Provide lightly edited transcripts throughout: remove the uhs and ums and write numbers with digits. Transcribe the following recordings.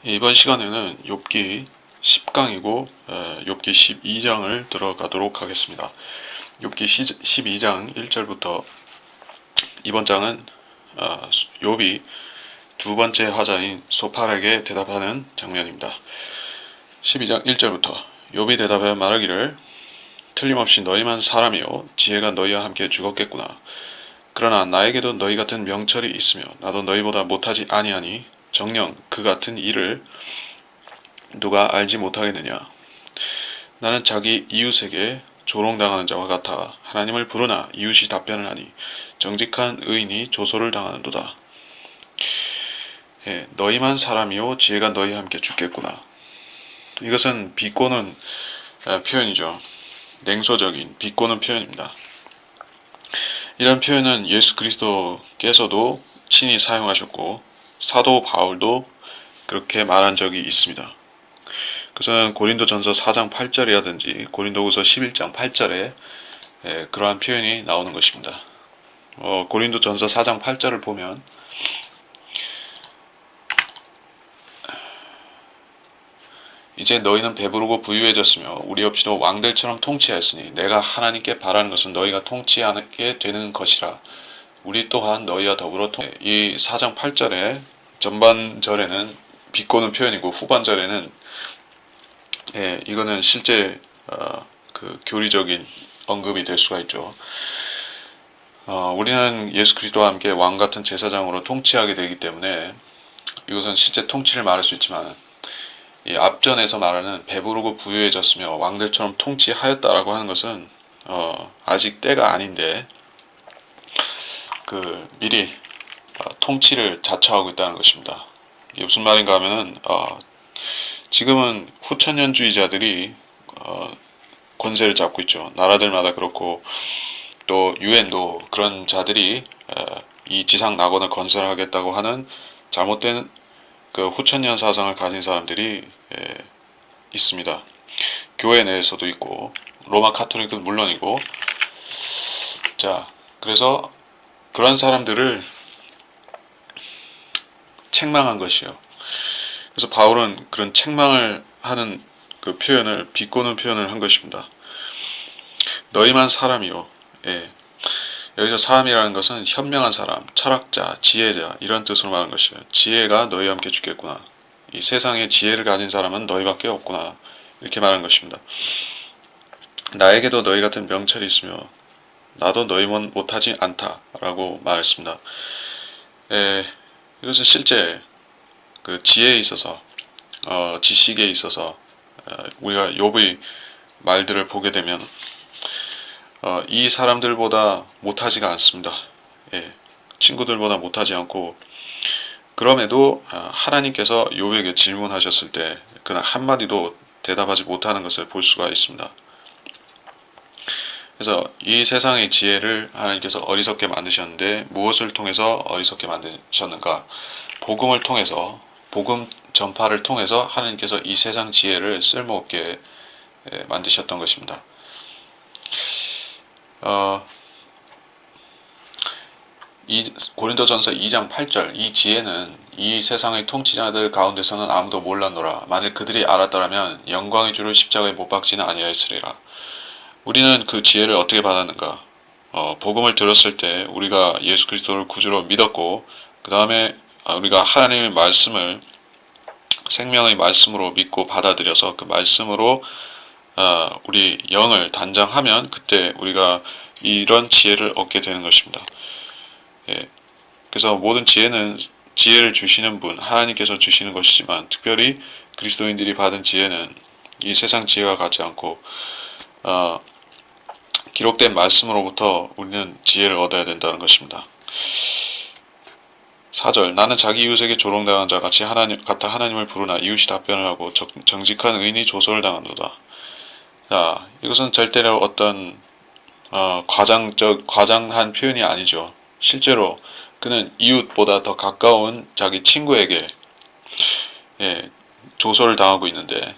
이번 시간에는 욥기 10강이고 욥기 12장을 들어가도록 하겠습니다. 욥기 12장 1절부터 이번 장은 욥이 두 번째 화자인 소팔에게 대답하는 장면입니다. 12장 1절부터 욥이 대답하여 말하기를 틀림없이 너희만 사람이요 지혜가 너희와 함께 죽었겠구나. 그러나 나에게도 너희 같은 명철이 있으며 나도 너희보다 못하지 아니하니 정녕 그 같은 일을 누가 알지 못하겠느냐. 나는 자기 이웃에게 조롱당하는 자와 같아 하나님을 부르나 이웃이 답변을 하니 정직한 의인이 조소를 당하는도다. 너희만 사람이요 지혜가 너희와 함께 죽겠구나. 이것은 비꼬는 표현이죠. 냉소적인 비꼬는 표현입니다. 이런 표현은 예수 그리스도께서도 친히 사용하셨고 사도 바울도 그렇게 말한 적이 있습니다. 그것은 고린도전서 4장 8절이라든지 고린도후서 11장 8절에 그러한 표현이 나오는 것입니다. 고린도전서 4장 8절을 보면 이제 너희는 배부르고 부유해졌으며 우리 없이도 왕들처럼 통치하였으니 내가 하나님께 바라는 것은 너희가 통치하게 되는 것이라. 우리 또한 너희와 더불어 이 4장 8절에 전반절에는 비꼬는 표현이고 후반절에는 이거는 실제 그 교리적인 언급이 될 수가 있죠. 우리는 예수 그리스도와 함께 왕 같은 제사장으로 통치하게 되기 때문에 이것은 실제 통치를 말할 수 있지만 이 앞전에서 말하는 배부르고 부유해졌으며 왕들처럼 통치하였다라고 하는 것은 아직 때가 아닌데 미리 통치를 자처하고 있다는 것입니다. 이게 무슨 말인가 하면은 지금은 후천년주의자들이 권세를 잡고 있죠. 나라들마다 그렇고 또 유엔도 그런 자들이 이 지상 낙원을 건설하겠다고 하는 잘못된 그 후천년 사상을 가진 사람들이 있습니다. 교회 내에서도 있고 로마 카톨릭은 물론이고 자 그래서 그런 사람들을 책망한 것이요. 그래서 바울은 그런 책망을 하는 그 표현을 비꼬는 표현을 한 것입니다. 너희만 사람이요. 여기서 사람이라는 것은 현명한 사람, 철학자, 지혜자 이런 뜻으로 말하는 것이에요. 지혜가 너희와 함께 죽겠구나. 이 세상에 지혜를 가진 사람은 너희밖에 없구나. 이렇게 말하는 것입니다. 나에게도 너희 같은 명철이 있으며 나도 너희만 못하지 않다라고 말했습니다. 이것은 실제 그 지혜에 있어서 지식에 있어서 우리가 욥의 말들을 보게 되면 이 사람들보다 못하지가 않습니다. 친구들보다 못하지 않고 그럼에도 하나님께서 욥에게 질문하셨을 때 그냥 한마디도 대답하지 못하는 것을 볼 수가 있습니다. 그래서 이 세상의 지혜를 하나님께서 어리석게 만드셨는데 무엇을 통해서 어리석게 만드셨는가? 복음을 통해서 복음 전파를 통해서 하나님께서 이 세상 지혜를 쓸모없게 만드셨던 것입니다. 고린도전서 2장 8절 이 지혜는 이 세상의 통치자들 가운데서는 아무도 몰랐노라. 만일 그들이 알았더라면 영광의 주를 십자가에 못 박지는 아니하였으리라. 우리는 그 지혜를 어떻게 받았는가? 복음을 들었을 때 우리가 예수 그리스도를 구주로 믿었고 그 다음에 우리가 하나님의 말씀을 생명의 말씀으로 믿고 받아들여서 그 말씀으로 우리 영을 단장하면 그때 우리가 이런 지혜를 얻게 되는 것입니다. 그래서 모든 지혜는 지혜를 주시는 분 하나님께서 주시는 것이지만 특별히 그리스도인들이 받은 지혜는 이 세상 지혜와 같지 않고 기록된 말씀으로부터 우리는 지혜를 얻어야 된다는 것입니다. 4절 나는 자기 이웃에게 조롱당한 자 같이 같아 하나님을 부르나 이웃이 답변을 하고 정직한 의인이 조소를 당한도다. 자, 이것은 절대로 어떤 과장한 표현이 아니죠. 실제로 그는 이웃보다 더 가까운 자기 친구에게 조소를 당하고 있는데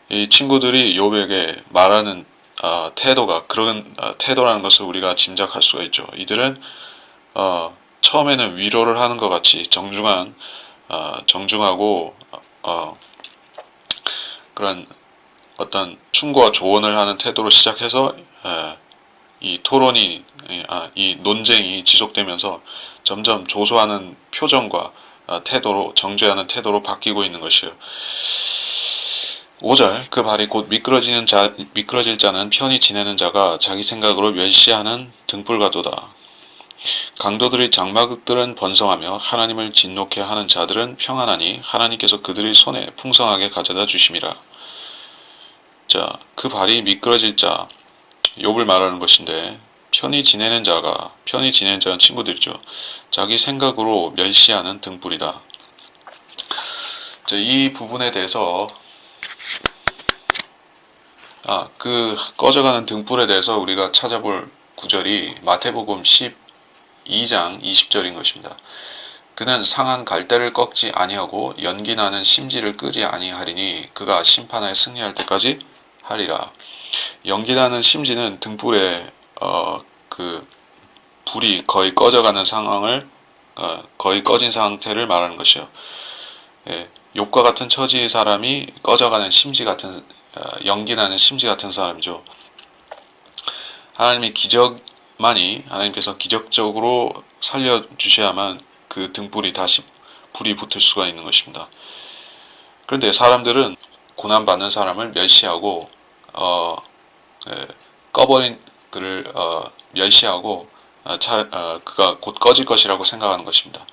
이 친구들이 욥에게 말하는 태도가 그런 태도라는 것을 우리가 짐작할 수가 있죠. 이들은 처음에는 위로를 하는 것 같이 정중하고 그런 어떤 충고와 조언을 하는 태도로 시작해서 이 토론이 이 논쟁이 지속되면서 점점 조소하는 표정과 태도로 정죄하는 태도로 바뀌고 있는 것이요. 5절 그 발이 곧 미끄러질 자는 편히 지내는 자가 자기 생각으로 멸시하는 등불과도다. 강도들의 장막들은 번성하며 하나님을 진노케 하는 자들은 평안하니 하나님께서 그들의 손에 풍성하게 가져다 주심이라. 자, 그 발이 미끄러질 자, 욥을 말하는 것인데 편히 지내는 자는 친구들이죠. 자기 생각으로 멸시하는 등불이다. 자, 이 부분에 대해서 그 꺼져가는 등불에 대해서 우리가 찾아볼 구절이 마태복음 12장 20절인 것입니다. 그는 상한 갈대를 꺾지 아니하고 연기 나는 심지를 끄지 아니하리니 그가 심판에 승리할 때까지 하리라. 연기 나는 심지는 등불에 그 불이 거의 꺼져가는 상황을 거의 꺼진 상태를 말하는 것이요. 예, 욥과 같은 처지의 사람이 꺼져가는 심지 같은 연기 나는 심지 같은 사람이죠. 하나님께서 기적적으로 살려주셔야만 그 등불이 다시 불이 붙을 수가 있는 것입니다. 그런데 사람들은 고난받는 사람을 멸시하고 꺼버린 그를 멸시하고 그가 곧 꺼질 것이라고 생각하는 것입니다.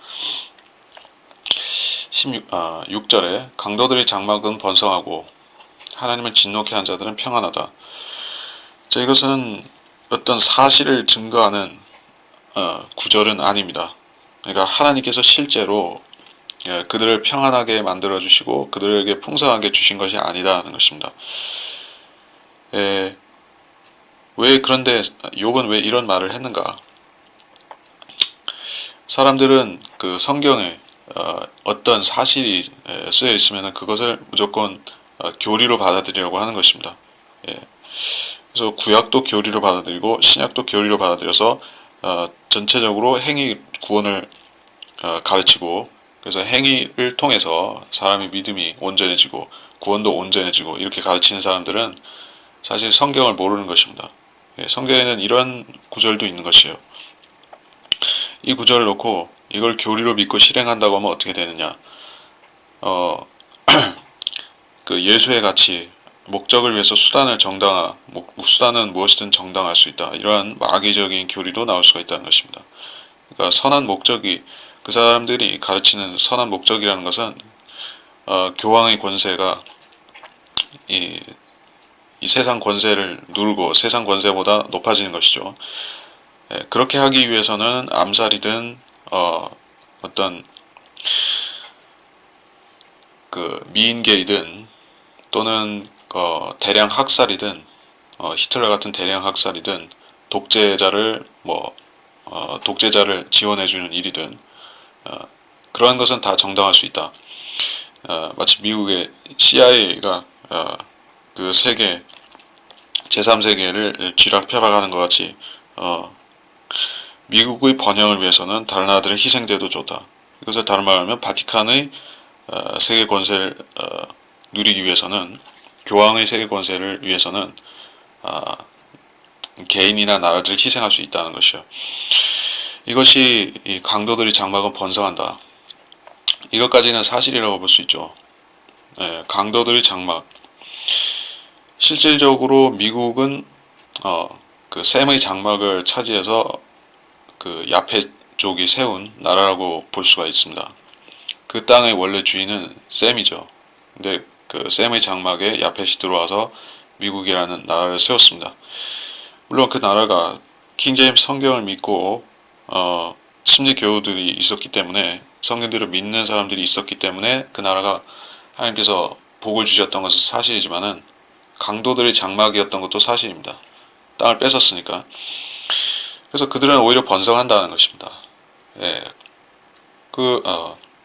6절에 강도들의 장막은 번성하고 하나님을 진노케 한 자들은 평안하다. 자, 이것은 어떤 사실을 증거하는 구절은 아닙니다. 그러니까 하나님께서 실제로 그들을 평안하게 만들어 주시고 그들에게 풍성하게 주신 것이 아니다는 것입니다. 그런데 욥은 왜 이런 말을 했는가? 사람들은 그 성경에 어떤 사실이 쓰여 있으면 그것을 무조건 교리로 받아들이려고 하는 것입니다. 그래서 구약도 교리로 받아들이고 신약도 교리로 받아들여서 전체적으로 행위 구원을 가르치고 그래서 행위를 통해서 사람의 믿음이 온전해지고 구원도 온전해지고 이렇게 가르치는 사람들은 사실 성경을 모르는 것입니다. 성경에는 이런 구절도 있는 것이에요. 이 구절을 놓고 이걸 교리로 믿고 실행한다고 하면 어떻게 되느냐? 그 예수의 가치, 목적을 위해서 수단은 무엇이든 정당할 수 있다. 이러한 마귀적인 교리도 나올 수가 있다는 것입니다. 그러니까 선한 목적이 그 사람들이 가르치는 선한 목적이라는 것은 교황의 권세가 이 세상 권세를 누르고 세상 권세보다 높아지는 것이죠. 그렇게 하기 위해서는 암살이든 어떤 그 미인계이든 또는 대량 학살이든 히틀러 같은 대량 학살이든 독재자를 독재자를 지원해주는 일이든 그러한 것은 다 정당할 수 있다. 마치 미국의 CIA가 그 세계 제3세계를 쥐락펴락하는 것 같이 미국의 번영을 위해서는 다른 나라들의 희생돼도 좋다. 이것을 다른 말로 하면 바티칸의 세계 권세를 누리기 위해서는 교황의 세계 권세를 위해서는 개인이나 나라들을 희생할 수 있다는 것이요. 이것이 이 강도들의 장막은 번성한다. 이것까지는 사실이라고 볼 수 있죠. 강도들의 장막. 실질적으로 미국은 그 셈의 장막을 차지해서 그 야페 쪽이 세운 나라라고 볼 수가 있습니다. 그 땅의 원래 주인은 셈이죠. 근데 그 셈의 장막에 야펫이 들어와서 미국이라는 나라를 세웠습니다. 물론 그 나라가 킹제임스 성경을 믿고 침례 교우들이 있었기 때문에 성경들을 믿는 사람들이 있었기 때문에 그 나라가 하나님께서 복을 주셨던 것은 사실이지만은 강도들의 장막이었던 것도 사실입니다. 땅을 뺏었으니까. 그래서 그들은 오히려 번성한다는 것입니다.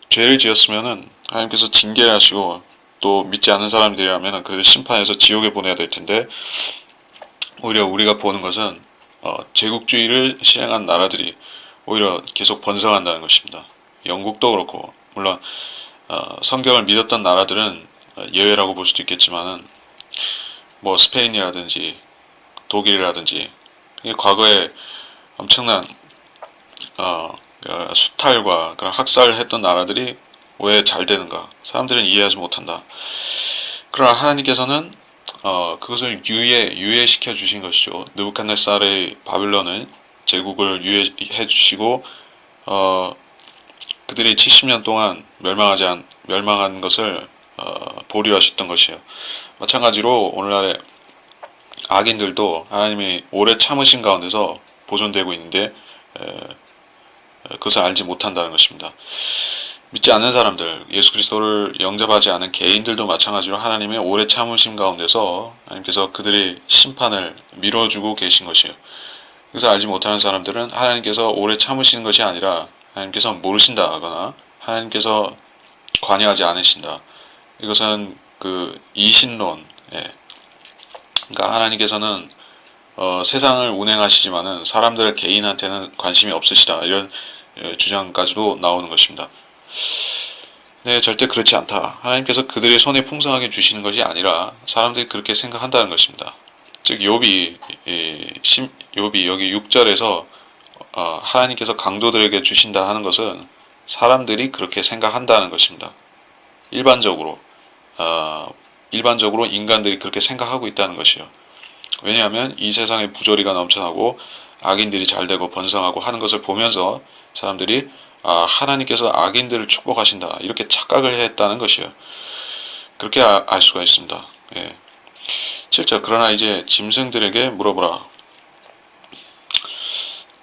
죄를 지었으면은 하나님께서 징계를 하시고 또 믿지 않는 사람들이라면 그를 심판해서 지옥에 보내야 될 텐데 오히려 우리가 보는 것은 제국주의를 실행한 나라들이 오히려 계속 번성한다는 것입니다. 영국도 그렇고 물론 성경을 믿었던 나라들은 예외라고 볼 수도 있겠지만은 뭐 스페인이라든지 독일이라든지 과거에 엄청난 수탈과 그런 학살을 했던 나라들이 왜 잘 되는가? 사람들은 이해하지 못한다. 그러나 하나님께서는 그것을 유예시켜 주신 것이죠. 느부갓네살의 바빌론은 제국을 유예해 주시고 그들이 70년 동안 멸망한 것을 보류하셨던 것이에요. 마찬가지로 오늘날의 악인들도 하나님이 오래 참으신 가운데서 보존되고 있는데 그것을 알지 못한다는 것입니다. 믿지 않는 사람들, 예수 그리스도를 영접하지 않은 개인들도 마찬가지로 하나님의 오래 참으심 가운데서 하나님께서 그들의 심판을 미뤄주고 계신 것이에요. 그래서 알지 못하는 사람들은 하나님께서 오래 참으시는 것이 아니라 하나님께서 모르신다 하거나 하나님께서 관여하지 않으신다. 이것은 그 이신론, 그러니까 하나님께서는 세상을 운행하시지만은 사람들 개인한테는 관심이 없으시다, 이런 주장까지도 나오는 것입니다. 네, 절대 그렇지 않다. 하나님께서 그들의 손에 풍성하게 주시는 것이 아니라 사람들이 그렇게 생각한다는 것입니다. 즉 욥이 여기 6절에서 하나님께서 강도들에게 주신다 하는 것은 사람들이 그렇게 생각한다는 것입니다. 일반적으로 인간들이 그렇게 생각하고 있다는 것이요. 왜냐하면 이 세상에 부조리가 넘쳐나고 악인들이 잘되고 번성하고 하는 것을 보면서 사람들이 하나님께서 악인들을 축복하신다, 이렇게 착각을 했다는 것이요. 그렇게 알 수가 있습니다. 7절 그러나 이제 짐승들에게 물어보라.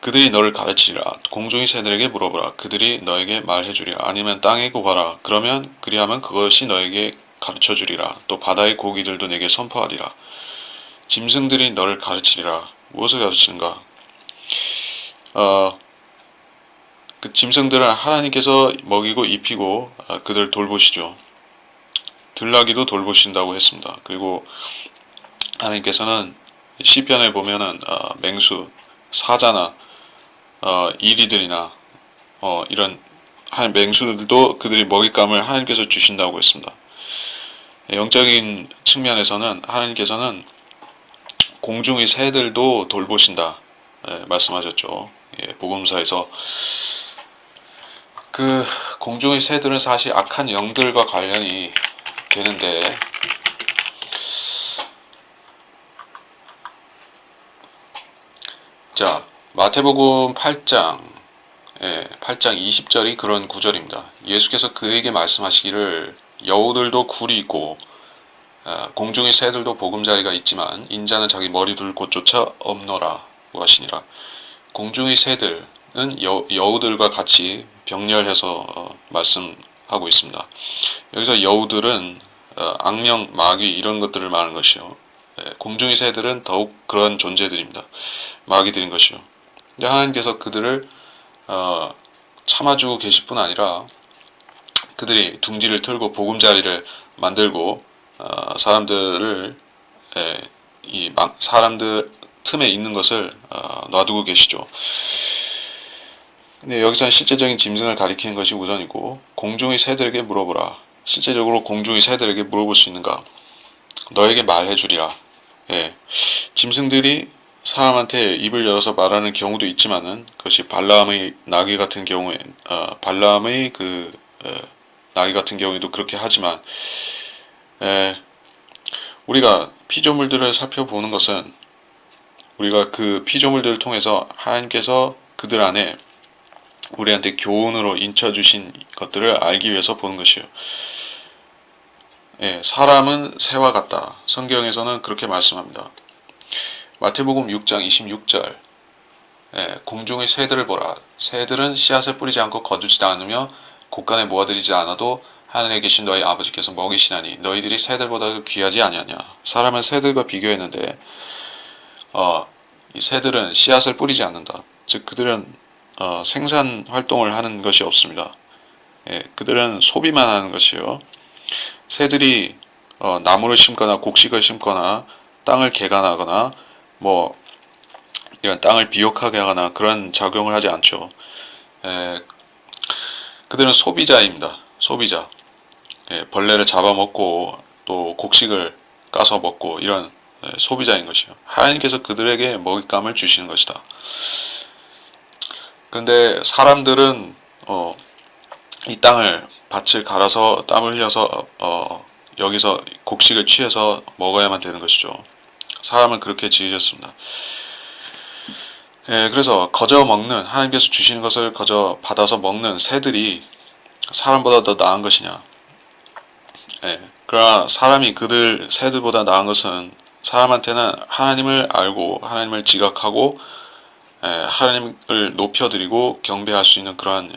그들이 너를 가르치리라. 공중의 새들에게 물어보라. 그들이 너에게 말해주리라. 아니면 땅에 구하라. 그리하면 그것이 너에게 가르쳐주리라. 또 바다의 고기들도 내게 선포하리라. 짐승들이 너를 가르치리라. 무엇을 가르치는가? 그 짐승들은 하나님께서 먹이고 입히고 그들 돌보시죠. 들나귀도 돌보신다고 했습니다. 그리고 하나님께서는 시편에 보면은 맹수, 사자나 이리들이나 이런 맹수들도 그들이 먹잇감을 하나님께서 주신다고 했습니다. 영적인 측면에서는 하나님께서는 공중의 새들도 돌보신다 말씀하셨죠. 복음서에서 그 공중의 새들은 사실 악한 영들과 관련이 되는데 자, 마태복음 8장 20절이 그런 구절입니다. 예수께서 그에게 말씀하시기를 여우들도 굴이 있고 공중의 새들도 보금자리가 있지만 인자는 자기 머리 둘 곳조차 없노라 하시니라. 공중의 새들은 여우들과 같이 병렬해서 말씀하고 있습니다. 여기서 여우들은 악령, 마귀 이런 것들을 말하는 것이요. 공중의 새들은 더욱 그런 존재들입니다. 마귀들인 것이요. 근데 하나님께서 그들을 참아주고 계실 뿐 아니라 그들이 둥지를 틀고 보금자리를 만들고 사람들을 사람들 틈에 있는 것을 놔두고 계시죠. 근데 여기서는 실제적인 짐승을 가리키는 것이 우선이고 공중의 새들에게 물어보라. 실제적으로 공중의 새들에게 물어볼 수 있는가? 너에게 말해주리라. 짐승들이 사람한테 입을 열어서 말하는 경우도 있지만은 그것이 발라함의 나귀 같은 경우에 발라함의 나귀 같은 경우에도 그렇게 하지만 우리가 피조물들을 살펴보는 것은 우리가 그 피조물들을 통해서 하나님께서 그들 안에 우리한테 교훈으로 인쳐주신 것들을 알기 위해서 보는 것이요. 사람은 새와 같다. 성경에서는 그렇게 말씀합니다. 마태복음 6장 26절 공중의 새들을 보라. 새들은 씨앗을 뿌리지 않고 거두지 않으며 곳간에 모아들이지 않아도 하늘에 계신 너희 아버지께서 먹이시나니 너희들이 새들보다 귀하지 아니하냐. 사람은 새들과 비교했는데 이 새들은 씨앗을 뿌리지 않는다. 즉 그들은 생산 활동을 하는 것이 없습니다. 그들은 소비만 하는 것이요. 새들이 나무를 심거나 곡식을 심거나 땅을 개간하거나 뭐 이런 땅을 비옥하게 하거나 그런 작용을 하지 않죠. 그들은 소비자입니다. 소비자. 벌레를 잡아먹고 또 곡식을 까서 먹고 이런 소비자인 것이요. 하나님께서 그들에게 먹잇감을 주시는 것이다. 그런데 사람들은 이 땅을 밭을 갈아서 땀을 흘려서 여기서 곡식을 취해서 먹어야만 되는 것이죠. 사람은 그렇게 지으셨습니다. 그래서 거저 먹는 하나님께서 주시는 것을 거저 받아서 먹는 새들이 사람보다 더 나은 것이냐? 그러나 사람이 그들 새들보다 나은 것은 사람한테는 하나님을 알고 하나님을 지각하고 하나님을 높여드리고 경배할 수 있는 그러한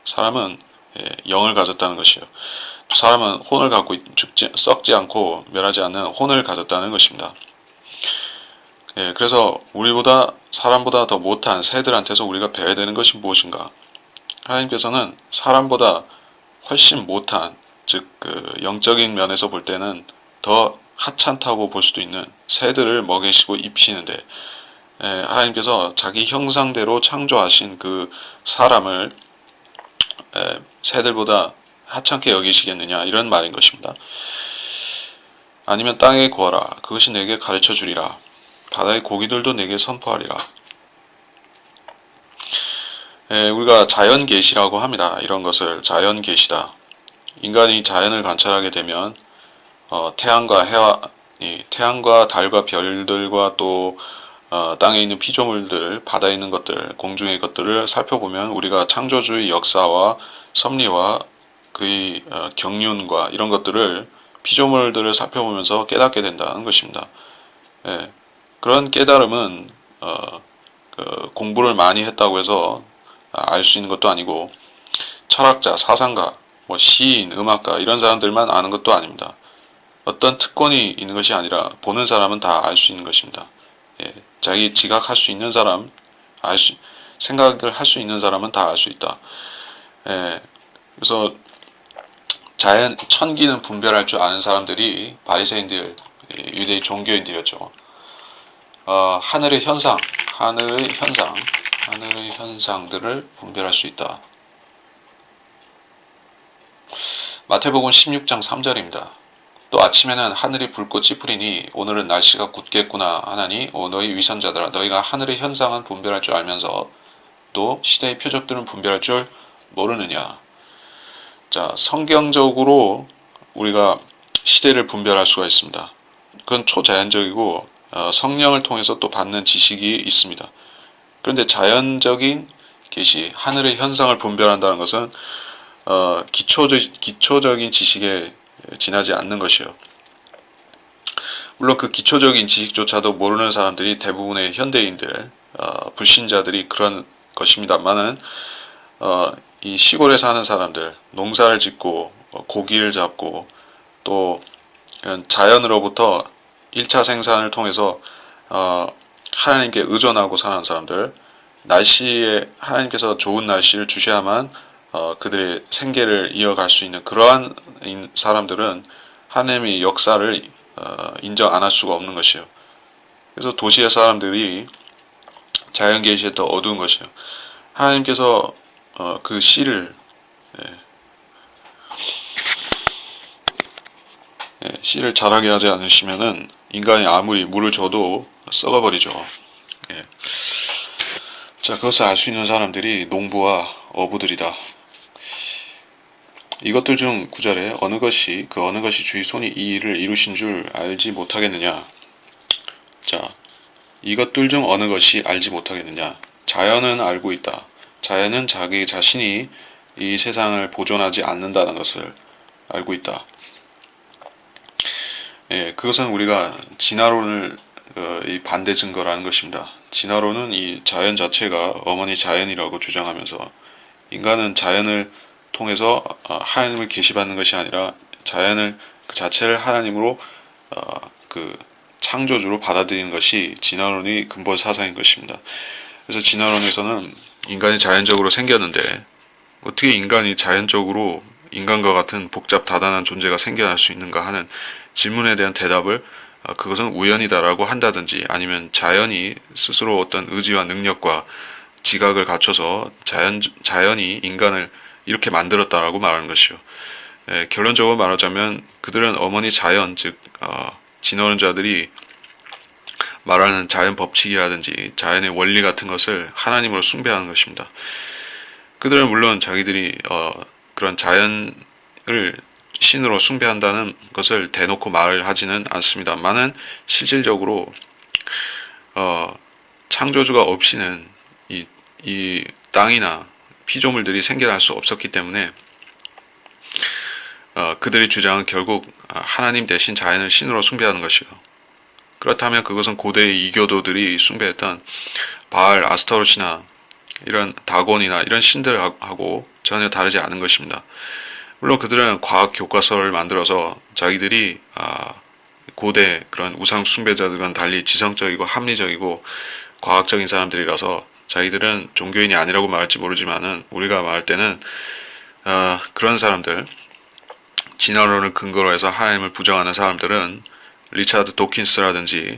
사람은 영을 가졌다는 것이에요. 사람은 혼을 갖고 썩지 않고 멸하지 않는 혼을 가졌다는 것입니다. 그래서 우리보다 사람보다 더 못한 새들한테서 우리가 배워야 되는 것이 무엇인가? 하나님께서는 사람보다 훨씬 못한 즉 영적인 면에서 볼 때는 더 하찮다고 볼 수도 있는 새들을 먹이시고 입히시는데 하나님께서 자기 형상대로 창조하신 그 사람을 새들보다 하찮게 여기시겠느냐 이런 말인 것입니다. 아니면 땅에 구하라 그것이 내게 가르쳐 주리라 바다의 고기들도 내게 선포하리라. 우리가 자연 계시라고 합니다. 이런 것을 자연 계시다. 인간이 자연을 관찰하게 되면 태양과 달과 별들과 또 땅에 있는 피조물들, 바다에 있는 것들, 공중의 것들을 살펴보면 우리가 창조주의 역사와 섭리와 그의 경륜과 이런 것들을 피조물들을 살펴보면서 깨닫게 된다는 것입니다. 그런 깨달음은 공부를 많이 했다고 해서 알 수 있는 것도 아니고 철학자, 사상가, 시인, 음악가 이런 사람들만 아는 것도 아닙니다. 어떤 특권이 있는 것이 아니라 보는 사람은 다 알 수 있는 것입니다. 자기 지각할 수 있는 사람, 생각을 할 수 있는 사람은 다 알 수 있다. 그래서 천기는 분별할 줄 아는 사람들이 바리새인들, 유대의 종교인들이었죠. 하늘의 현상들을 분별할 수 있다. 마태복음 16장 3절입니다. 또 아침에는 하늘이 불꽃이 뿌리니 오늘은 날씨가 굳겠구나 하나니 너희 위선자들아 너희가 하늘의 현상은 분별할 줄 알면서 또 시대의 표적들은 분별할 줄 모르느냐. 자, 성경적으로 우리가 시대를 분별할 수가 있습니다. 그건 초자연적이고 성령을 통해서 또 받는 지식이 있습니다. 그런데 자연적인 계시, 하늘의 현상을 분별한다는 것은 기초적인 지식에 지나지 않는 것이요. 물론 그 기초적인 지식조차도 모르는 사람들이 대부분의 현대인들, 불신자들이 그런 것입니다만은 이 시골에 사는 사람들, 농사를 짓고 고기를 잡고 또 자연으로부터 1차 생산을 통해서 하나님께 의존하고 사는 사람들, 하나님께서 좋은 날씨를 주셔야만 그들의 생계를 이어갈 수 있는 그러한 사람들은 하나님의 역사를 인정 안 할 수가 없는 것이에요. 그래서 도시의 사람들이 자연 계시에 더 어두운 것이에요. 하나님께서 그 씨를 자라게 하지 않으시면은 인간이 아무리 물을 줘도 썩어버리죠. 자, 그것을 알 수 있는 사람들이 농부와 어부들이다. 이것들 중 9절에 어느 것이 주의 손이 이 일을 이루신 줄 알지 못하겠느냐. 자, 이것들 중 어느 것이 알지 못하겠느냐. 자연은 알고 있다. 자연은 자기 자신이 이 세상을 보존하지 않는다는 것을 알고 있다. 그것은 우리가 진화론을 이 반대 증거라는 것입니다. 진화론은 이 자연 자체가 어머니 자연이라고 주장하면서 인간은 자연을 통해서 하나님을 계시받는 것이 아니라 자연을 그 자체를 하나님으로 그 창조주로 받아들이는 것이 진화론의 근본 사상인 것입니다. 그래서 진화론에서는 인간이 자연적으로 생겼는데 어떻게 인간이 자연적으로 인간과 같은 복잡 다단한 존재가 생겨날 수 있는가 하는 질문에 대한 대답을 그것은 우연이다라고 한다든지 아니면 자연이 스스로 어떤 의지와 능력과 지각을 갖춰서 자연이 인간을 이렇게 만들었다라고 말하는 것이요. 결론적으로 말하자면 그들은 어머니 자연, 즉 진언자들이 말하는 자연 법칙이라든지 자연의 원리 같은 것을 하나님으로 숭배하는 것입니다. 그들은 물론 자기들이 그런 자연을 신으로 숭배한다는 것을 대놓고 말을 하지는 않습니다만은 실질적으로 창조주가 없이는 이 땅이나 피조물들이 생겨날 수 없었기 때문에 그들의 주장은 결국 하나님 대신 자연을 신으로 숭배하는 것이요. 그렇다면 그것은 고대의 이교도들이 숭배했던 바알, 아스타롯이나 이런 다곤이나 이런 신들하고 전혀 다르지 않은 것입니다. 물론 그들은 과학 교과서를 만들어서 자기들이 고대 그런 우상 숭배자들과는 달리 지성적이고 합리적이고 과학적인 사람들이라서 자기들은 종교인이 아니라고 말할지 모르지만은 우리가 말할 때는 그런 사람들, 진화론을 근거로 해서 하나님을 부정하는 사람들은 리차드 도킨스라든지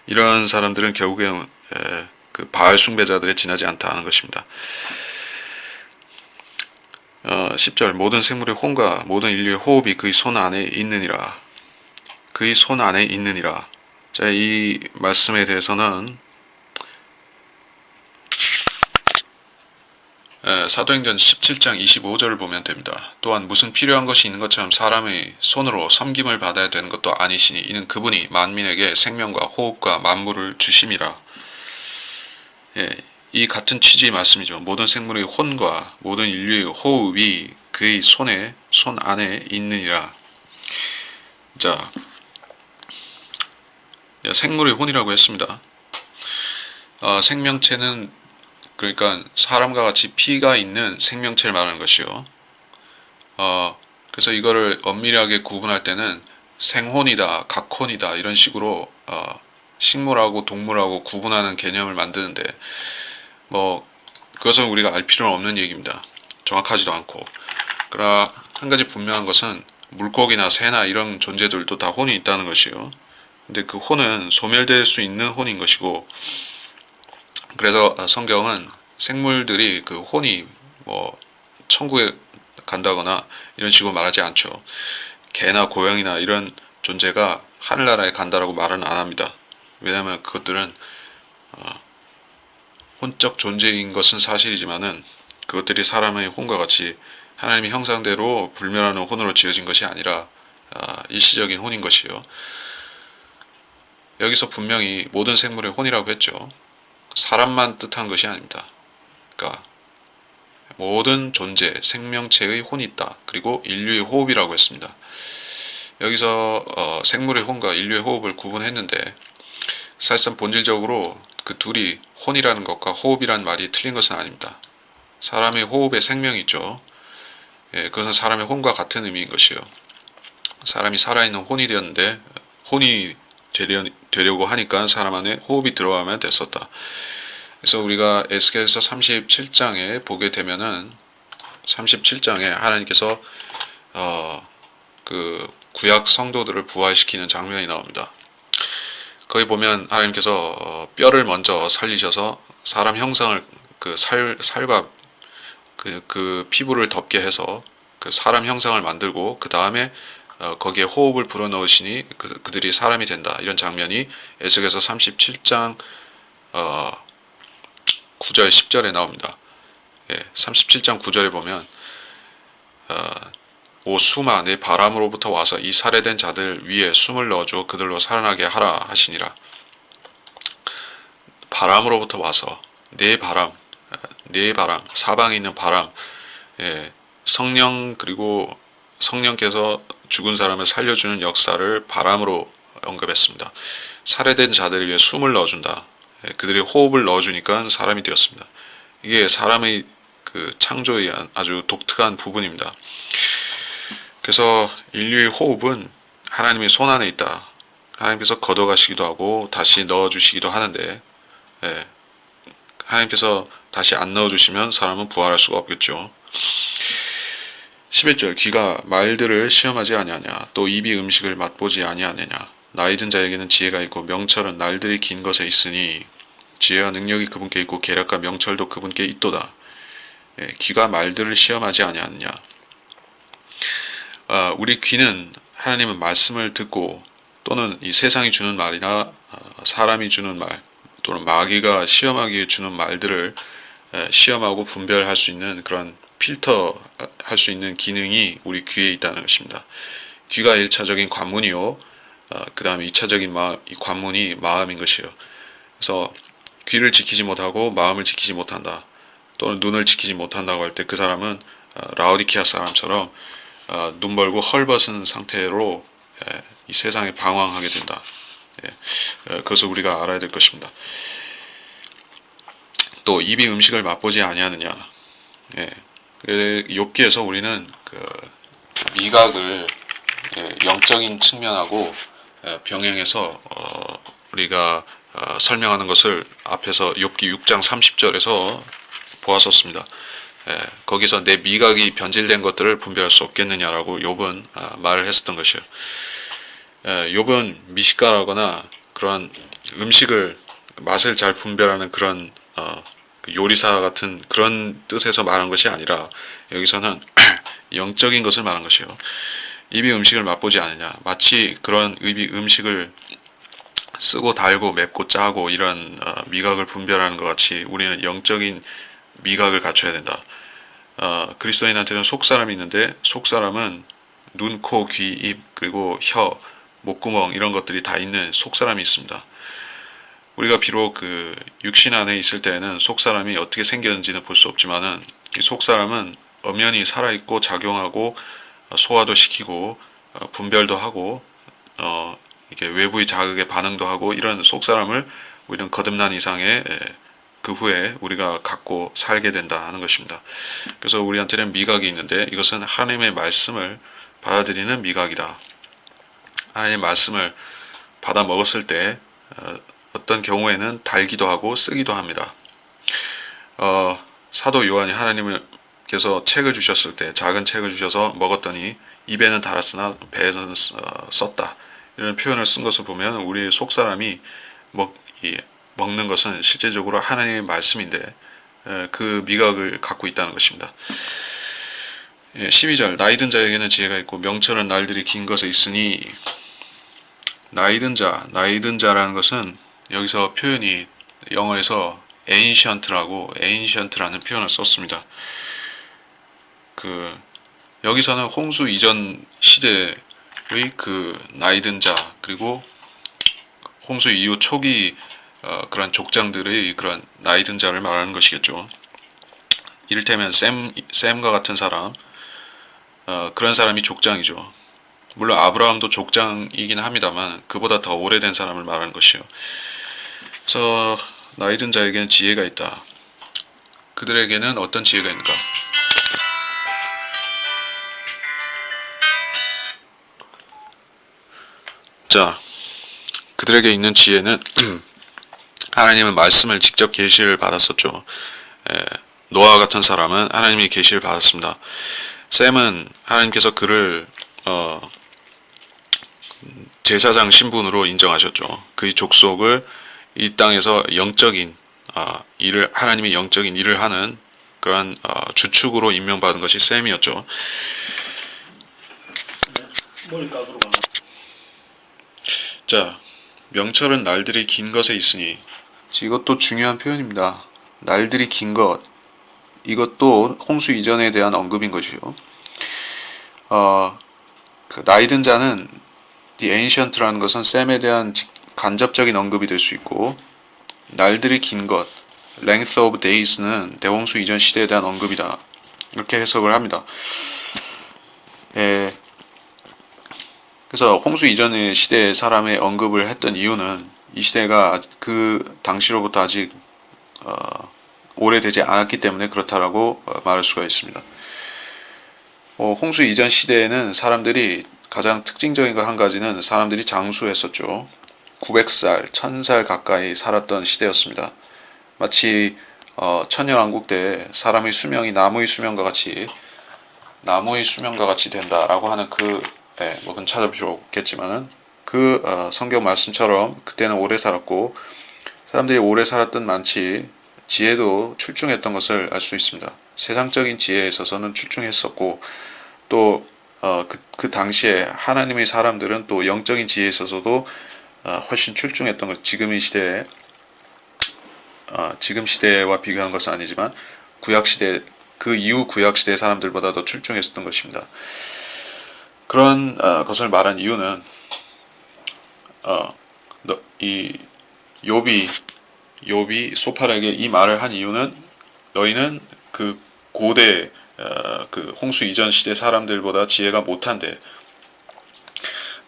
이런 사람들은 결국에는 그 바알 숭배자들에 지나지 않다는 것입니다. 10절 모든 생물의 혼과 모든 인류의 호흡이 그의 손 안에 있느니라. 그의 손 안에 있느니라. 자, 이 말씀에 대해서는 사도행전 17장 25절을 보면 됩니다. 또한 무슨 필요한 것이 있는 것처럼 사람의 손으로 섬김을 받아야 되는 것도 아니시니 이는 그분이 만민에게 생명과 호흡과 만물을 주심이라. 이 같은 취지의 말씀이죠. 모든 생물의 혼과 모든 인류의 호흡이 그의 손 안에 있느니라. 자, 생물의 혼이라고 했습니다. 생명체는 그러니까 사람과 같이 피가 있는 생명체를 말하는 것이요. 그래서 이거를 엄밀하게 구분할 때는 생혼이다, 각혼이다 이런 식으로 식물하고 동물하고 구분하는 개념을 만드는데 그것은 우리가 알 필요는 없는 얘기입니다. 정확하지도 않고. 그러나 한 가지 분명한 것은 물고기나 새나 이런 존재들도 다 혼이 있다는 것이요. 근데 그 혼은 소멸될 수 있는 혼인 것이고, 그래서 성경은 생물들이 그 혼이 천국에 간다거나 이런 식으로 말하지 않죠. 개나 고양이나 이런 존재가 하늘나라에 간다라고 말은 안 합니다. 왜냐하면 그것들은 혼적 존재인 것은 사실이지만은 그것들이 사람의 혼과 같이 하나님의 형상대로 불멸하는 혼으로 지어진 것이 아니라 일시적인 혼인 것이요. 여기서 분명히 모든 생물의 혼이라고 했죠. 사람만 뜻한 것이 아닙니다. 그러니까 모든 존재, 생명체의 혼이 있다. 그리고 인류의 호흡이라고 했습니다. 여기서 생물의 혼과 인류의 호흡을 구분했는데 사실상 본질적으로 그 둘이 혼이라는 것과 호흡이라는 말이 틀린 것은 아닙니다. 사람의 호흡에 생명이 있죠. 그것은 사람의 혼과 같은 의미인 것이요. 사람이 살아있는 혼이 되었는데 혼이 되려고 하니까 사람 안에 호흡이 들어가면 됐었다. 그래서 우리가 에스겔서 37장에 보게 되면은 37장에 하나님께서 그 구약 성도들을 부활시키는 장면이 나옵니다. 거기 보면 하나님께서 뼈를 먼저 살리셔서 사람 형상을 그 살과 그 피부를 덮게 해서 그 사람 형상을 만들고 그 다음에 거기에 호흡을 불어넣으시니 그들이 사람이 된다. 이런 장면이 에스겔서 37장 9절 10절에 나옵니다. 37장 9절에 보면 오 수마 내 바람으로부터 와서 이 살해된 자들 위에 숨을 넣어주어 그들로 살아나게 하라 하시니라. 바람으로부터 와서 내 바람 사방에 있는 바람, 성령 그리고 성령께서 죽은 사람을 살려주는 역사를 바람으로 언급했습니다. 살해된 자들 위에 숨을 넣어준다. 그들이 호흡을 넣어주니까 사람이 되었습니다. 이게 사람의 그 창조의 아주 독특한 부분입니다. 그래서 인류의 호흡은 하나님의 손 안에 있다. 하나님께서 걷어가시기도 하고 다시 넣어주시기도 하는데 하나님께서 다시 안 넣어주시면 사람은 부활할 수가 없겠죠. 11절 귀가 말들을 시험하지 아니하냐 또 입이 음식을 맛보지 아니하느냐 나이 든 자에게는 지혜가 있고 명철은 날들이 긴 것에 있으니 지혜와 능력이 그분께 있고 계략과 명철도 그분께 있도다. 귀가 말들을 시험하지 아니하느냐. 우리 귀는 하나님의 말씀을 듣고 또는 이 세상이 주는 말이나 사람이 주는 말 또는 마귀가 시험하기에 주는 말들을 시험하고 분별할 수 있는 그런 필터 할 수 있는 기능이 우리 귀에 있다는 것입니다. 귀가 1차적인 관문이요. 그 다음에 2차적인 이 관문이 마음인 것이에요. 그래서 귀를 지키지 못하고 마음을 지키지 못한다. 또는 눈을 지키지 못한다고 할 때 그 사람은 라오디키아 사람처럼 눈 벌고 헐벗은 상태로 이 세상에 방황하게 된다. 그것을 우리가 알아야 될 것입니다. 또 입이 음식을 맛보지 아니하느냐. 욥기에서 우리는 그 미각을 영적인 측면하고 병행해서 우리가 설명하는 것을 앞에서 욥기 6장 30절에서 보았었습니다. 거기서 내 미각이 변질된 것들을 분별할 수 없겠느냐라고 욥은 말을 했었던 것이에요. 욥은 미식가라거나 그런 음식을 맛을 잘 분별하는 그런 요리사 같은 그런 뜻에서 말한 것이 아니라 여기서는 영적인 것을 말한 것이에요. 입이 음식을 맛보지 않느냐. 마치 그런 입이 음식을 쓰고 달고 맵고 짜고 이런 미각을 분별하는 것 같이 우리는 영적인 미각을 갖춰야 된다. 그리스도인한테는 속사람이 있는데 속사람은 눈, 코, 귀, 입 그리고 혀, 목구멍 이런 것들이 다 있는 속사람이 있습니다. 우리가 비록 그 육신 안에 있을 때에는 속사람이 어떻게 생겼는지는 볼 수 없지만은 이 속사람은 엄연히 살아있고 작용하고 소화도 시키고 분별도 하고 이게 외부의 자극에 반응도 하고 이런 속사람을 우리는 거듭난 이상의 그 후에 우리가 갖고 살게 된다 하는 것입니다. 그래서 우리한테는 미각이 있는데 이것은 하나님의 말씀을 받아들이는 미각이다. 하나님의 말씀을 받아 먹었을 때 어떤 경우에는 달기도 하고 쓰기도 합니다. 사도 요한이 하나님께서 책을 주셨을 때 작은 책을 주셔서 먹었더니 입에는 달았으나 배에는 썼다. 이런 표현을 쓴 것을 보면 우리 속사람이 먹는 것은 실제적으로 하나님의 말씀인데 그 미각을 갖고 있다는 것입니다. 12절 나이든 자에게는 지혜가 있고 명철은 날들이 긴 것에 있으니 나이든 자라는 것은 여기서 표현이 영어에서 ancient라는 표현을 썼습니다. 여기서는 홍수 이전 시대의 그 나이든 자 그리고 홍수 이후 초기 그런 족장들의 그런 나이든 자를 말하는 것이겠죠. 이를테면 샘과 같은 사람 그런 사람이 족장이죠. 물론 아브라함도 족장이긴 합니다만 그보다 더 오래된 사람을 말하는 것이요. 그래서 나이든 자에게는 지혜가 있다. 그들에게는 어떤 지혜가 있는가? 자, 그들에게 있는 지혜는 하나님은 말씀을 직접 계시를 받았었죠. 노아 같은 사람은 하나님이 계시를 받았습니다. 셈은 하나님께서 그를 제사장 신분으로 인정하셨죠. 그의 족속을 이 땅에서 영적인 일을 하나님이 영적인 일을 하는 그러한 주축으로 임명받은 것이 셈이었죠. 자, 명철은 날들이 긴 것에 있으니 이것도 중요한 표현입니다. 날들이 긴 것 이것도 홍수 이전에 대한 언급인 것이요. 그 나이든 자는 the ancient라는 것은 셈에 대한 간접적인 언급이 될 수 있고 날들이 긴 것 length of days는 대홍수 이전 시대에 대한 언급이다. 이렇게 해석을 합니다. 그래서 홍수 이전의 시대의 사람의 언급을 했던 이유는 이 시대가 그 당시로부터 아직 오래되지 않았기 때문에 그렇다라고 말할 수가 있습니다. 홍수 이전 시대에는 사람들이 가장 특징적인 것 한 가지는 사람들이 장수했었죠. 900살, 1000살 가까이 살았던 시대였습니다. 마치 천년왕국 때 사람의 수명이 나무의 수명과 같이 된다라고 하는 그건 찾아보겠지만은 성경 말씀처럼 그때는 오래 살았고 사람들이 오래 살았던 많지 지혜도 출중했던 것을 알 수 있습니다. 세상적인 지혜에 있어서는 출중했었고 또 그 당시에 하나님의 사람들은 또 영적인 지혜에 있어서도 훨씬 출중했던 것. 지금 시대와 비교하는 것은 아니지만 구약 시대 그 이후 구약 시대 사람들보다 더 출중했었던 것입니다. 그런 것을 말한 이유는 이 욥이 소팔에게 이 말을 한 이유는 너희는 그 고대 그 홍수 이전 시대 사람들보다 지혜가 못한데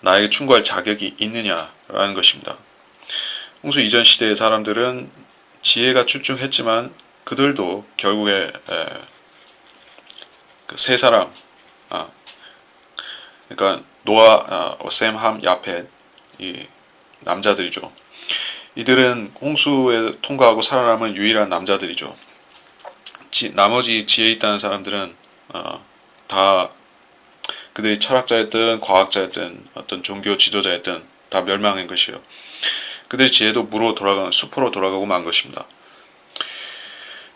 나에게 충고할 자격이 있느냐라는 것입니다. 홍수 이전 시대의 사람들은 지혜가 출중했지만 그들도 결국에 그 세 사람, 그러니까 노아, 셈, 함, 야펫 이 남자들이죠. 이들은 홍수에 통과하고 살아남은 유일한 남자들이죠. 나머지 지혜 있다는 사람들은 다 그들이 철학자였든 과학자였든 어떤 종교 지도자였든 다 멸망한 것이요. 그들의 지혜도 무로 돌아가는 숲으로 돌아가고 만 것입니다.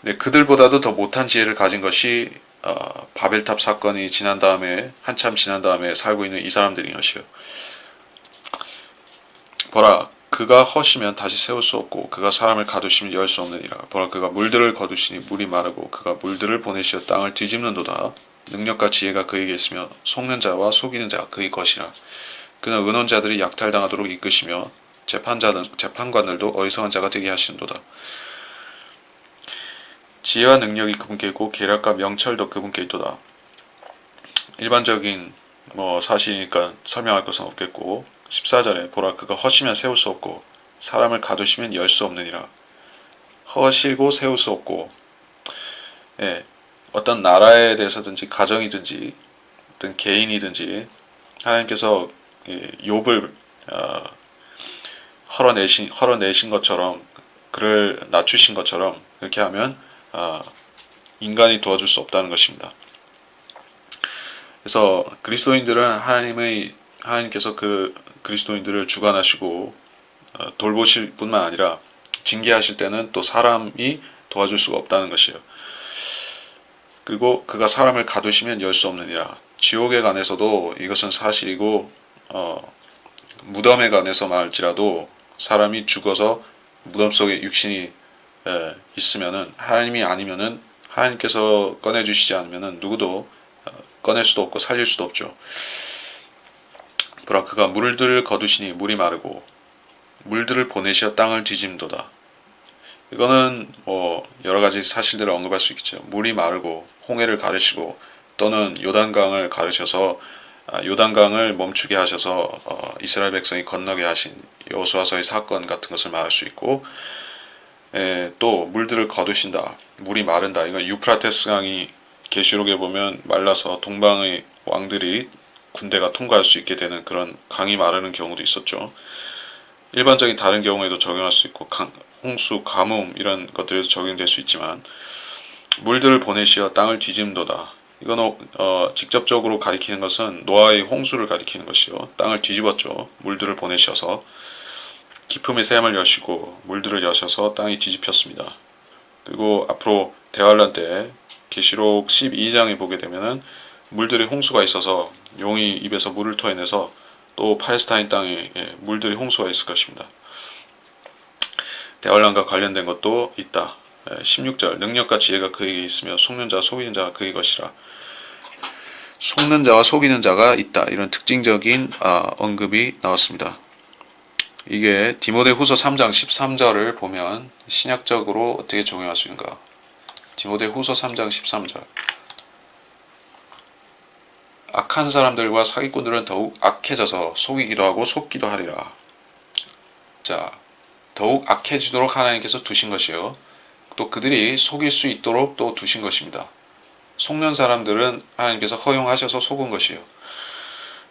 네, 그들보다도 더 못한 지혜를 가진 것이 바벨탑 사건이 한참 지난 다음에 살고 있는 이 사람들인 것이요. 보라, 그가 허시면 다시 세울 수 없고 그가 사람을 가두시면 열 수 없느니라. 보라, 그가 물들을 거두시니 물이 마르고 그가 물들을 보내시어 땅을 뒤집는도다. 능력과 지혜가 그에게 있으며 속는 자와 속이는 자가 그의 것이라. 그는 의논자들이 약탈당하도록 이끄시며 재판관들도 어리석은 자가 되게 하시는도다. 지혜와 능력이 그분께 있고 계략과 명철도 그분께 있도다. 일반적인 사실이니까 설명할 것은 없겠고 14절에 보라, 그가 허시면 세울 수 없고 사람을 가두시면 열 수 없느니라. 허시고 세울 수 없고, 어떤 나라에 대해서든지 가정이든지 어떤 개인이든지 하나님께서 욥을 헐어내신 것처럼, 그를 낮추신 것처럼 그렇게 하면 인간이 도와줄 수 없다는 것입니다. 그래서 그리스도인들은 하나님께서 그 그리스도인들을 주관하시고 돌보실 뿐만 아니라 징계하실 때는 또 사람이 도와줄 수가 없다는 것이에요. 그리고 그가 사람을 가두시면 열 수 없느니라. 지옥에 관해서도 이것은 사실이고 무덤에 관해서 말할지라도 사람이 죽어서 무덤 속에 육신이 있으면은 하나님이 아니면은 하나님께서 꺼내주시지 않으면은 누구도 꺼낼 수도 없고 살릴 수도 없죠. 보라, 그가 물들을 거두시니 물이 마르고 물들을 보내시어 땅을 뒤집는도다. 이거는 여러 가지 사실들을 언급할 수 있겠죠. 물이 마르고 홍해를 가르시고 또는 요단강을 가르셔서 요단강을 멈추게 하셔서 이스라엘 백성이 건너게 하신 여호수아서의 사건 같은 것을 말할 수 있고, 또 물들을 거두신다. 물이 마른다. 이건 유프라테스 강이 계시록에 보면 말라서 동방의 왕들이 군대가 통과할 수 있게 되는 그런 강이 마르는 경우도 있었죠. 일반적인 다른 경우에도 적용할 수 있고 홍수, 가뭄 이런 것들에도 적용될 수 있지만 물들을 보내시어 땅을 뒤집는도다. 이건 직접적으로 가리키는 것은 노아의 홍수를 가리키는 것이요. 땅을 뒤집었죠. 물들을 보내셔서 깊음의 샘을 여시고 물들을 여셔서 땅이 뒤집혔습니다. 그리고 앞으로 대환란 때 계시록 12장에 보게 되면은 물들의 홍수가 있어서 용이 입에서 물을 토해내서 또 팔레스타인 땅에 물들의 홍수가 있을 것입니다. 대환란과 관련된 것도 있다. 16절 능력과 지혜가 그에게 있으며 속는 자와 속이는 자가 그의 것이라. 속는 자와 속이는 자가 있다. 이런 특징적인 언급이 나왔습니다. 이게 디모데후서 3장 13절을 보면 신약적으로 어떻게 적용할 수 있는가. 디모데후서 3장 13절. 악한 사람들과 사기꾼들은 더욱 악해져서 속이기도 하고 속기도 하리라. 자, 더욱 악해지도록 하나님께서 두신 것이요. 또 그들이 속일 수 있도록 또 두신 것입니다. 속는 사람들은 하나님께서 허용하셔서 속은 것이요.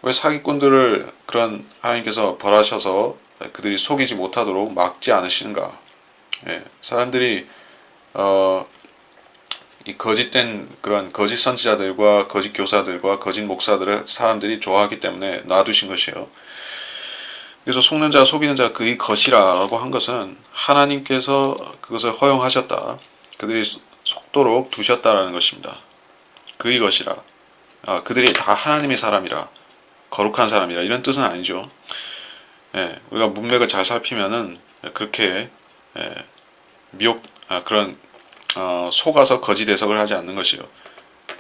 왜 사기꾼들을 그런 하나님께서 벌하셔서 그들이 속이지 못하도록 막지 않으시는가. 사람들이 이 거짓된 그런 거짓 선지자들과 거짓 교사들과 거짓 목사들을 사람들이 좋아하기 때문에 놔두신 것이에요. 그래서 속는 자 속이는 자 그의 것이라고 한 것은 하나님께서 그것을 허용하셨다. 그들이 속도록 두셨다라는 것입니다. 그의 것이라. 그들이 다 하나님의 사람이라, 거룩한 사람이라 이런 뜻은 아니죠. 예, 우리가 문맥을 잘 살피면은 그렇게 예, 그런 속아서 거짓 해석을 하지 않는 것이요.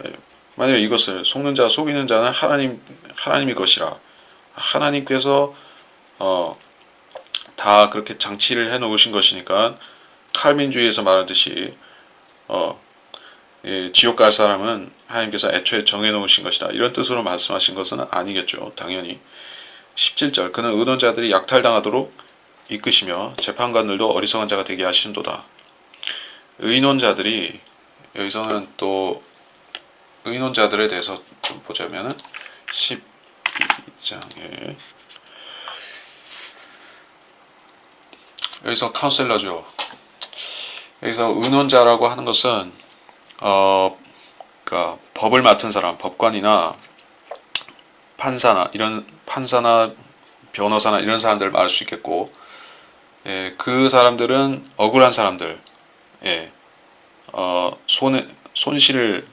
예, 만약에 이것을 속는 자 속이는 자는 하나님의 것이라, 하나님께서 다 그렇게 장치를 해 놓으신 것이니까, 칼빈주의에서 말하듯이 지옥 갈 사람은 하나님께서 애초에 정해 놓으신 것이다, 이런 뜻으로 말씀하신 것은 아니겠죠. 당연히 17절, 그는 의논자들이 약탈당하도록 이끄시며 재판관들도 어리석은 자가 되게 하시는도다. 의논자들이, 여기서는 또 의논자들에 대해서 좀 보자면은 12장에 여기서 카운셀러죠. 여기서 의논자라고 하는 것은 그러니까 법을 맡은 사람, 법관이나 판사나 변호사나 이런 사람들을 말할 수 있겠고, 그 사람들은 억울한 사람들, 손실을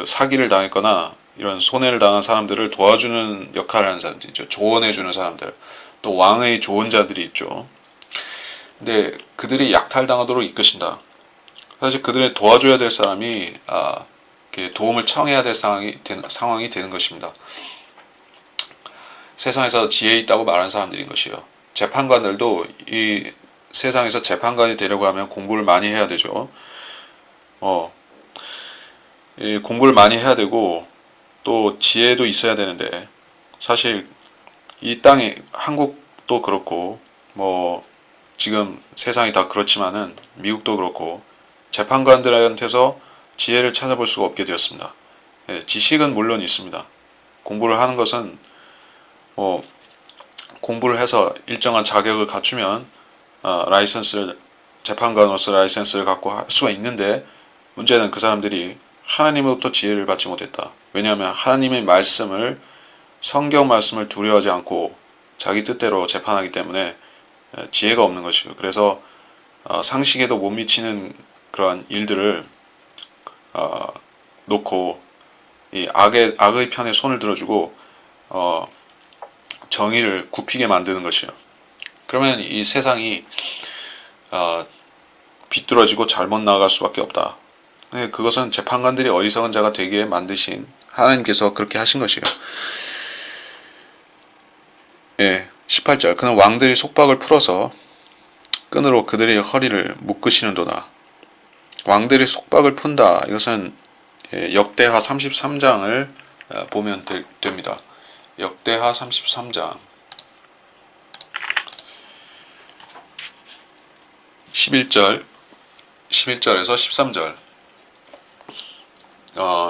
사기를 당했거나 이런 손해를 당한 사람들을 도와주는 역할을 하는 사람들이죠. 조언해주는 사람들, 또 왕의 조언자들이 있죠. 근데 그들이 약탈당하도록 이끄신다. 사실 그들을 도와줘야 될 사람이 도움을 청해야 될 상황이 되는 것입니다. 세상에서 지혜 있다고 말하는 사람들인 것이요. 재판관들도 이 세상에서 재판관이 되려고 하면 공부를 많이 해야 되죠. 공부를 많이 해야 되고 또 지혜도 있어야 되는데, 사실 이 땅에, 한국도 그렇고 뭐 지금 세상이 다 그렇지만은 미국도 그렇고, 재판관들한테서 지혜를 찾아볼 수가 없게 되었습니다. 지식은 물론 있습니다. 공부를 하는 것은 공부를 해서 일정한 자격을 갖추면 재판관으로서 라이센스를 갖고 할 수가 있는데, 문제는 그 사람들이 하나님으로부터 지혜를 받지 못했다. 왜냐하면 하나님의 말씀을, 성경 말씀을 두려워하지 않고 자기 뜻대로 재판하기 때문에 지혜가 없는 것이고, 그래서 상식에도 못 미치는 그러한 일들을 놓고 이 악의 편에 손을 들어주고 정의를 굽히게 만드는 것이에요. 그러면 이 세상이 비뚤어지고 잘못 나아갈 수밖에 없다. 그것은 재판관들이 어리석은 자가 되게 만드신 하나님께서 그렇게 하신 것이에요. 18절, 그는 왕들이 속박을 풀어서 끈으로 그들의 허리를 묶으시는도다. 왕들이 속박을 푼다. 이것은 역대하 33장을 보면 됩니다. 역대하 33장 11절에서 13절.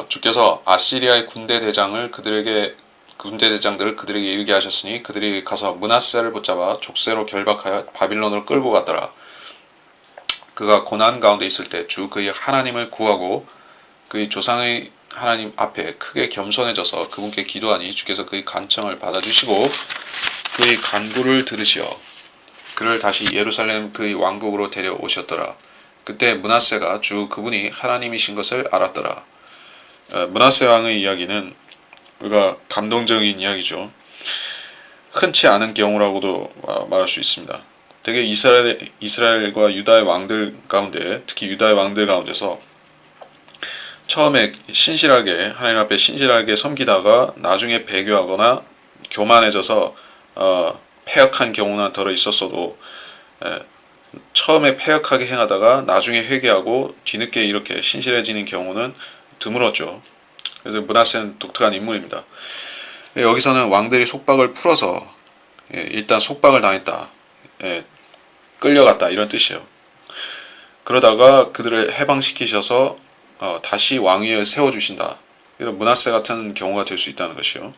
주께서 아시리아의 군대 대장들을 그들에게 이르게 하셨으니 그들이 가서 므낫세를 붙잡아 족쇄로 결박하여 바빌론으로 끌고 갔더라. 그가 고난 가운데 있을 때 주 그의 하나님을 구하고 그의 조상의 하나님 앞에 크게 겸손해져서 그분께 기도하니 주께서 그의 간청을 받아주시고 그의 간구를 들으시어 그를 다시 예루살렘 그의 왕국으로 데려오셨더라. 그때 므낫세가 주 그분이 하나님이신 것을 알았더라. 므낫세 왕의 이야기는 우리가 감동적인 이야기죠. 흔치 않은 경우라고도 말할 수 있습니다. 되게 이스라엘과 유다의 왕들 가운데, 특히 유다의 왕들 가운데서 처음에 하나님 앞에 신실하게 섬기다가 나중에 배교하거나 교만해져서 패역한 경우나 덜어 있었어도, 처음에 패역하게 행하다가 나중에 회개하고 뒤늦게 이렇게 신실해지는 경우는 드물었죠. 그래서 므낫세는 독특한 인물입니다. 여기서는 왕들이 속박을 풀어서 일단 속박을 당했다, 끌려갔다, 이런 뜻이에요. 그러다가 그들을 해방시키셔서 다시 왕위에 세워주신다. 그래서 므낫세 같은 경우가 될 수 있다는 것이요.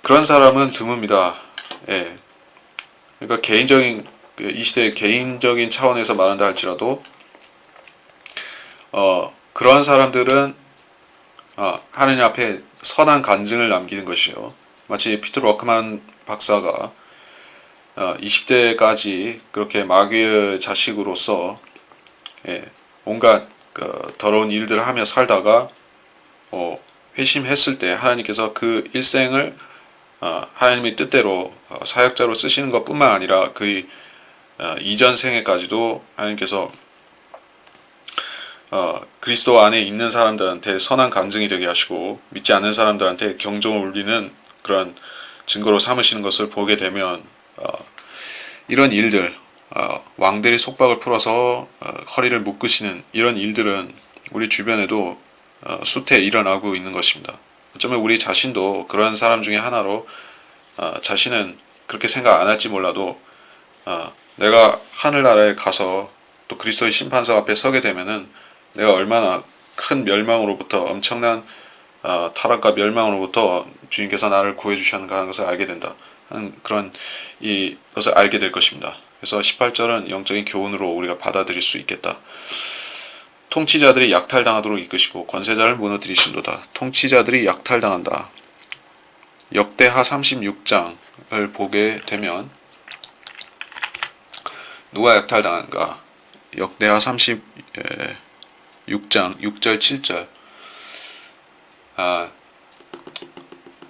그런 사람은 드뭅니다. 그러니까 이 시대의 개인적인 차원에서 말한다 할지라도 그러한 사람들은 하나님 앞에 선한 간증을 남기는 것이요. 마치 피터 워크만 박사가 20대까지 그렇게 마귀의 자식으로서 온갖 더러운 일들을 하며 살다가 회심했을 때 하나님께서 그 일생을 하나님의 뜻대로 사역자로 쓰시는 것뿐만 아니라 그 이전 생애까지도 하나님께서 그리스도 안에 있는 사람들한테 선한 간증이 되게 하시고 믿지 않는 사람들한테 경종을 울리는 그런 증거로 삼으시는 것을 보게 되면 이런 일들, 왕들이 속박을 풀어서 허리를 묶으시는 이런 일들은 우리 주변에도 수태 일어나고 있는 것입니다. 어쩌면 우리 자신도 그런 사람 중에 하나로 자신은 그렇게 생각 안 할지 몰라도 내가 하늘나라에 가서 또 그리스도의 심판석 앞에 서게 되면은 내가 얼마나 큰 멸망으로부터 엄청난 타락과 멸망으로부터 주님께서 나를 구해 주셨는가 하는 것을 알게 된다 하는 그런 이것을 알게 될 것입니다. 그래서 18절은 영적인 교훈으로 우리가 받아들일 수 있겠다. 통치자들이 약탈당하도록 이끄시고 권세자를 무너뜨리신도다. 통치자들이 약탈당한다. 역대하 36장을 보게 되면 누가 약탈당한가? 역대하 36장 6절 7절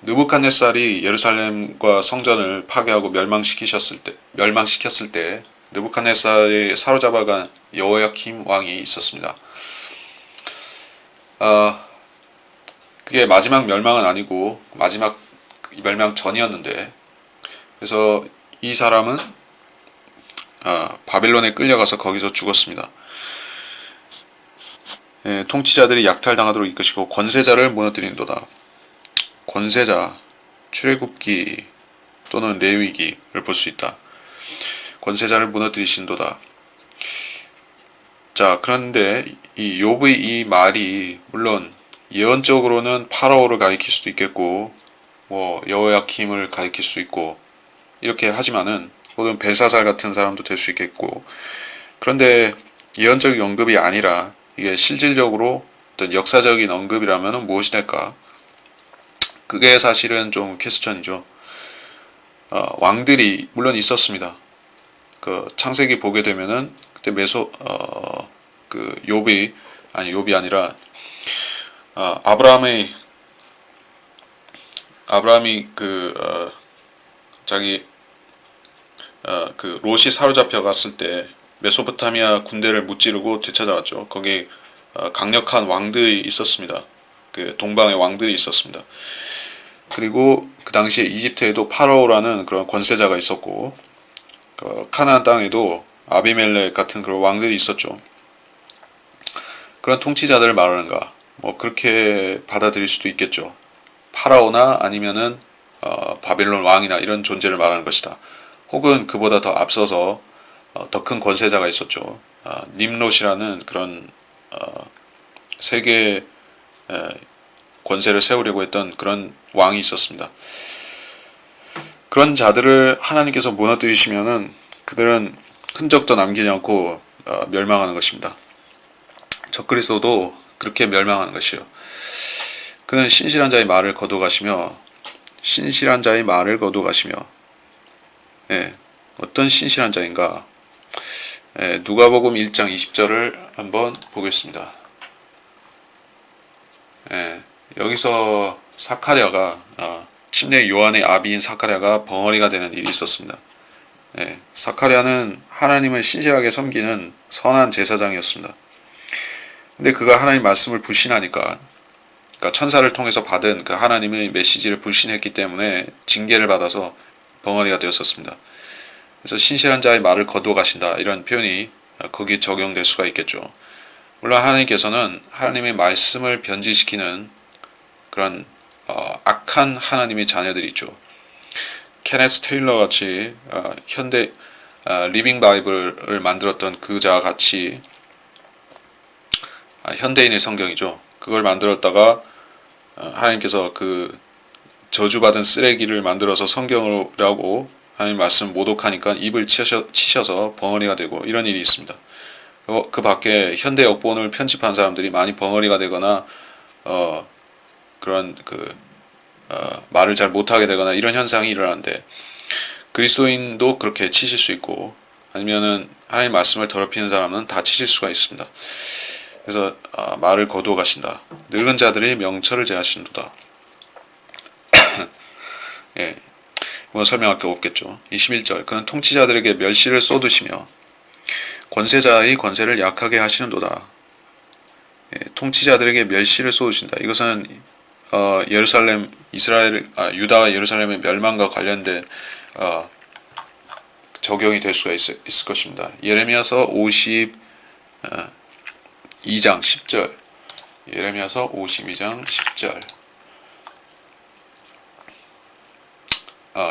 느부갓네살이 예루살렘과 성전을 파괴하고 멸망시켰을 때 느부갓네살이 사로잡아간 여호야킴 왕이 있었습니다. 그게 마지막 멸망은 아니고 마지막 멸망 전이었는데, 그래서 이 사람은 바벨론에 끌려가서 거기서 죽었습니다. 통치자들이 약탈당하도록 이끄시고 권세자를 무너뜨린도다. 권세자, 출애굽기 또는 레위기를 볼 수 있다. 권세자를 무너뜨리신도다. 자, 그런데 이 욥의 이 말이 물론 예언적으로는 파라오를 가리킬 수도 있겠고 여호야킴을 가리킬 수 있고 이렇게 하지만은 혹은 벨사살 같은 사람도 될 수 있겠고, 그런데 예언적 언급이 아니라 이게 실질적으로 어떤 역사적인 언급이라면 무엇이 될까? 그게 사실은 좀 퀘스천이죠. 왕들이 물론 있었습니다. 그 창세기 보게 되면은 그때 그 욥이 아니라 아브라함이 그 롯이 사로잡혀 갔을 때 메소포타미아 군대를 무찌르고 되찾아왔죠. 거기 강력한 왕들이 있었습니다. 그 동방의 왕들이 있었습니다. 그리고 그 당시에 이집트에도 파라오라는 그런 권세자가 있었고, 카나안 땅에도 아비멜렉 같은 그런 왕들이 있었죠. 그런 통치자들을 말하는가? 그렇게 받아들일 수도 있겠죠. 파라오나 아니면은 바벨론 왕이나 이런 존재를 말하는 것이다. 혹은 그보다 더 앞서서 더 큰 권세자가 있었죠. 님롯이라는 그런 세계 권세를 세우려고 했던 그런 왕이 있었습니다. 그런 자들을 하나님께서 무너뜨리시면은 그들은 흔적도 남기지 않고 멸망하는 것입니다. 적그리스도도 그렇게 멸망하는 것이요. 그는 신실한 자의 말을 거둬가시며 어떤 신실한 자인가? 누가복음 1장 20절을 한번 보겠습니다. 여기서 사카랴가 침례 요한의 아비인 사카랴가 벙어리가 되는 일이 있었습니다. 사카랴는 하나님을 신실하게 섬기는 선한 제사장이었습니다. 근데 그가 하나님 말씀을 불신하니까, 그러니까 천사를 통해서 받은 그 하나님의 메시지를 불신했기 때문에 징계를 받아서 벙어리가 되었었습니다. 그래서 신실한 자의 말을 거두어 가신다, 이런 표현이 거기에 적용될 수가 있겠죠. 물론 하나님께서는 하나님의 말씀을 변질시키는 그런 악한 하나님의 자녀들이 있죠. 케네스 테일러 같이 현대 리빙 바이블을 만들었던 그자 같이 현대인의 성경이죠. 그걸 만들었다가 하나님께서 그 저주받은 쓰레기를 만들어서 성경이라고 하나님 말씀 모독하니까 입을 치셔서 벙어리가 되고 이런 일이 있습니다. 그 밖에 현대 역본을 편집한 사람들이 많이 벙어리가 되거나 그런 말을 잘 못하게 되거나 이런 현상이 일어나는데, 그리스도인도 그렇게 치실 수 있고 아니면은 하나님 말씀을 더럽히는 사람은 다 치실 수가 있습니다. 그래서 말을 거두어 가신다. 늙은 자들이 명철을 제하시는도다. 예, 뭐 설명할 게 없겠죠. 21절 그는 통치자들에게 멸시를 쏟으시며 권세자의 권세를 약하게 하시는도다. 예, 통치자들에게 멸시를 쏟으신다. 이것은 예루살렘 유다와 예루살렘의 멸망과 관련된 적용이 될 수가 있을 것입니다. 예레미야서 52장 10절 예레미야서 52장 10절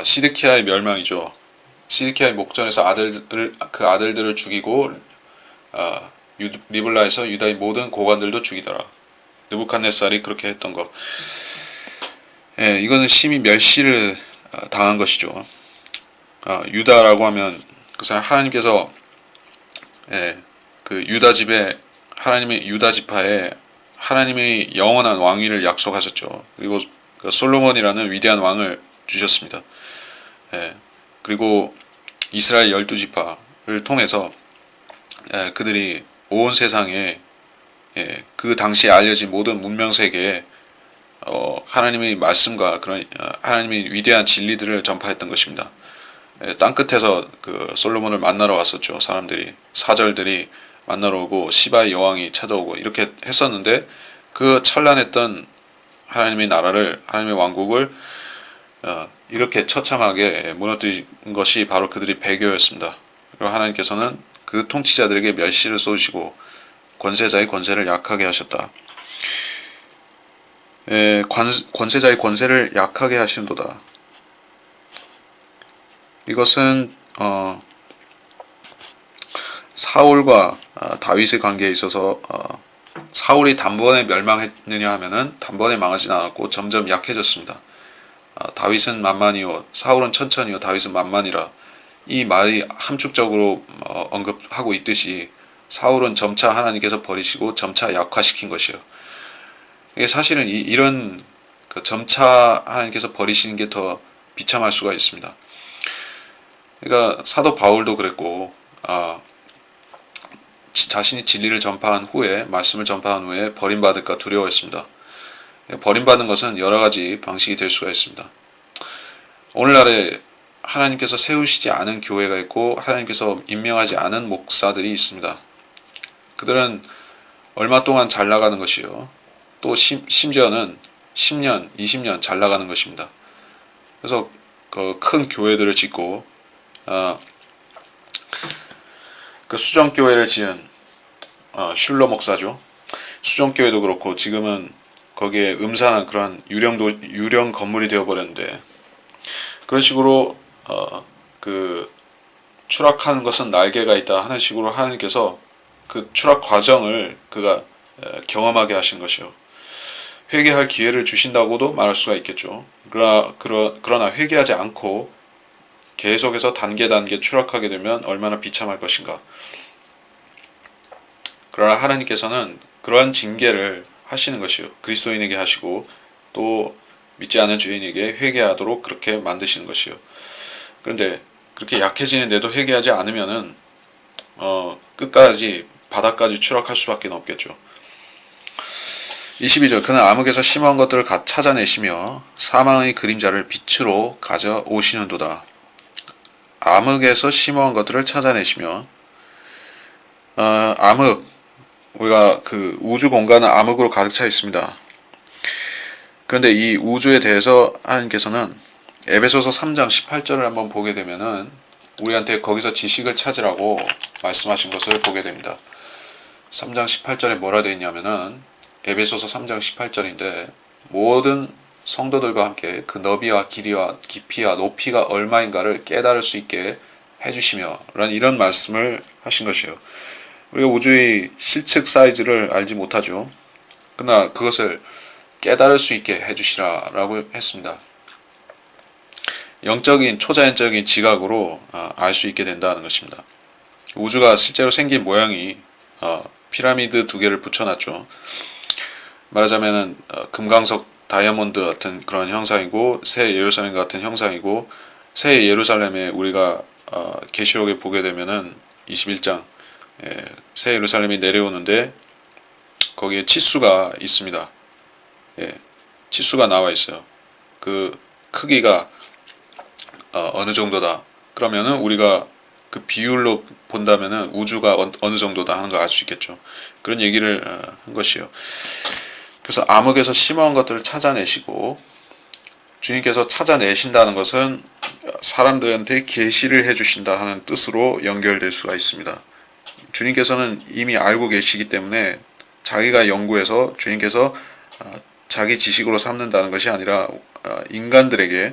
시드키야의 멸망이죠. 시드키야의 목전에서 그 아들들을 죽이고 리블라에서 유다의 모든 고관들도 죽이더라. 느부갓네살이 그렇게 했던 것. 예, 이거는 심히 멸시를 당한 것이죠. 유다라고 하면 그 사람 하나님께서 그 유다 집에 하나님의 유다 지파에 하나님의 영원한 왕위를 약속하셨죠. 그리고 그 솔로몬이라는 위대한 왕을 주셨습니다. 그리고 이스라엘 12지파를 통해서 그들이 온 세상에 그 당시에 알려진 모든 문명 세계에 하나님의 말씀과 그런 하나님의 위대한 진리들을 전파했던 것입니다. 땅 끝에서 그 솔로몬을 만나러 왔었죠. 사절들이 만나러 오고 시바의 여왕이 찾아오고 이렇게 했었는데 그 찬란했던 하나님의 나라를 하나님의 왕국을 이렇게 처참하게 무너뜨린 것이 바로 그들이 배교였습니다. 그리고 하나님께서는 그 통치자들에게 멸시를 쏟으시고 권세자의 권세를 약하게 하셨다. 권세자의 권세를 약하게 하신도다. 이것은 사울과 다윗의 관계에 있어서 사울이 단번에 멸망했느냐 하면은 단번에 망하진 않았고 점점 약해졌습니다. 다윗은 만만이요 사울은 천천히요 다윗은 만만이라 이 말이 함축적으로 언급하고 있듯이 사울은 점차 하나님께서 버리시고 점차 약화시킨 것이에요. 이게 사실은 이런 그 점차 하나님께서 버리시는 게 더 비참할 수가 있습니다. 그러니까 사도 바울도 그랬고 자신이 진리를 전파한 후에 말씀을 전파한 후에 버림받을까 두려워했습니다. 버림받는 것은 여러 가지 방식이 될 수가 있습니다. 오늘날에 하나님께서 세우시지 않은 교회가 있고 하나님께서 임명하지 않은 목사들이 있습니다. 그들은 얼마 동안 잘 나가는 것이요. 또 심지어는 10년, 20년 잘 나가는 것입니다. 그래서 그 큰 교회들을 짓고 그 수정교회를 지은 슐러 목사죠. 수정교회도 그렇고 지금은 거기에 음산한 그러한 유령 건물이 되어버렸는데 그런 식으로 그 추락하는 것은 날개가 있다 하는 식으로 하나님께서 그 추락 과정을 그가 경험하게 하신 것이요. 회개할 기회를 주신다고도 말할 수가 있겠죠. 그러나 회개하지 않고 계속해서 단계 추락하게 되면 얼마나 비참할 것인가. 그러나 하나님께서는 그러한 징계를 하시는 것이요. 그리스도인에게 하시고 또 믿지 않은 죄인에게 회개하도록 그렇게 만드시는 것이요. 그런데 그렇게 약해지는데도 회개하지 않으면은 끝까지 바닥까지 추락할 수밖에 없겠죠. 22절 그는 암흑에서 심한 것들을 찾아내시며 사망의 그림자를 빛으로 가져오시는도다. 암흑에서 심한 것들을 찾아내시며 암흑 우리가 그 우주 공간은 암흑으로 가득 차 있습니다. 그런데 이 우주에 대해서 하나님께서는 에베소서 3장 18절을 한번 보게 되면은 우리한테 거기서 지식을 찾으라고 말씀하신 것을 보게 됩니다. 3장 18절에 뭐라 되어 있냐면은 에베소서 3장 18절인데 모든 성도들과 함께 그 너비와 길이와 깊이와 높이가 얼마인가를 깨달을 수 있게 해주시며 이런 말씀을 하신 것이에요. 우리가 우주의 실측 사이즈를 알지 못하죠. 그러나 그것을 깨달을 수 있게 해주시라 라고 했습니다. 영적인 초자연적인 지각으로 알 수 있게 된다는 것입니다. 우주가 실제로 생긴 모양이 피라미드 2개를 붙여놨죠. 말하자면은 금강석 다이아몬드 같은 그런 형상이고 새 예루살렘 같은 형상이고 새 예루살렘에 우리가 계시록에 보게 되면은 21장 새 예루살렘이 내려오는데 거기에 치수가 있습니다. 예, 치수가 나와 있어요. 그 크기가 어느 정도다. 그러면은 우리가 그 비율로 본다면은 우주가 어느 정도다 하는 걸 알 수 있겠죠. 그런 얘기를 한 것이요. 그래서 암흑에서 심오한 것들을 찾아내시고, 주님께서 찾아내신다는 것은 사람들한테 계시를 해주신다 하는 뜻으로 연결될 수가 있습니다. 주님께서는 이미 알고 계시기 때문에 자기가 연구해서 주님께서 자기 지식으로 삼는다는 것이 아니라 인간들에게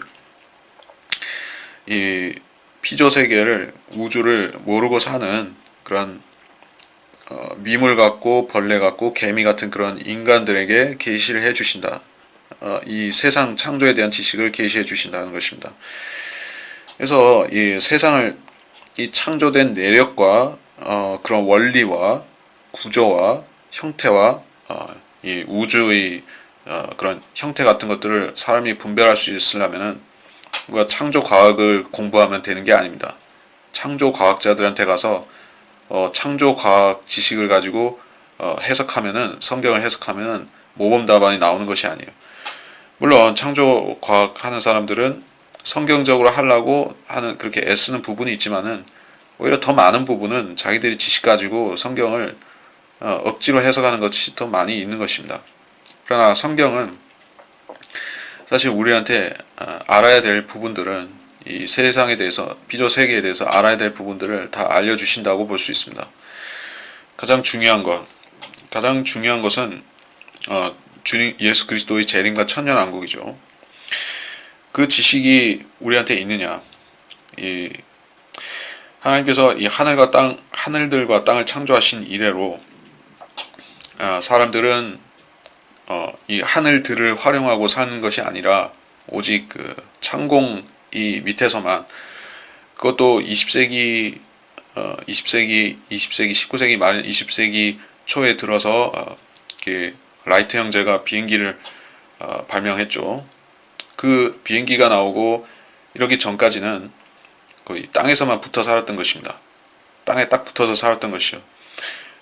이 피조 세계를, 우주를 모르고 사는 그런 미물 같고 벌레 같고 개미 같은 그런 인간들에게 계시를 해주신다. 이 세상 창조에 대한 지식을 계시해 주신다는 것입니다. 그래서 이 세상을, 이 창조된 내력과 그런 원리와 구조와 형태와 이 우주의 그런 형태 같은 것들을 사람이 분별할 수 있으려면은 우리가 창조 과학을 공부하면 되는 게 아닙니다. 창조 과학자들한테 가서 창조 과학 지식을 가지고 해석하면은, 성경을 해석하면은 모범 답안이 나오는 것이 아니에요. 물론 창조 과학 하는 사람들은 성경적으로 하려고 하는, 그렇게 애쓰는 부분이 있지만은 오히려 더 많은 부분은 자기들이 지식 가지고 성경을 억지로 해석하는 것이 더 많이 있는 것입니다. 그러나 성경은 사실 우리한테 알아야 될 부분들은, 이 세상에 대해서, 피조 세계에 대해서 알아야 될 부분들을 다 알려주신다고 볼 수 있습니다. 가장 중요한 것은 주님 예수 그리스도의 재림과 천년왕국이죠. 그 지식이 우리한테 있느냐? 이 하나님께서 이 하늘들과 땅을 창조하신 이래로 사람들은 이 하늘들을 활용하고 사는 것이 아니라 오직 그 창공 이 밑에서만, 그것도 20세기 19세기 말 20세기 초에 들어서 라이트 형제가 비행기를 발명했죠. 그 비행기가 나오고 이러기 전까지는 거의 땅에서만 붙어 살았던 것입니다. 땅에 딱 붙어서 살았던 것이요.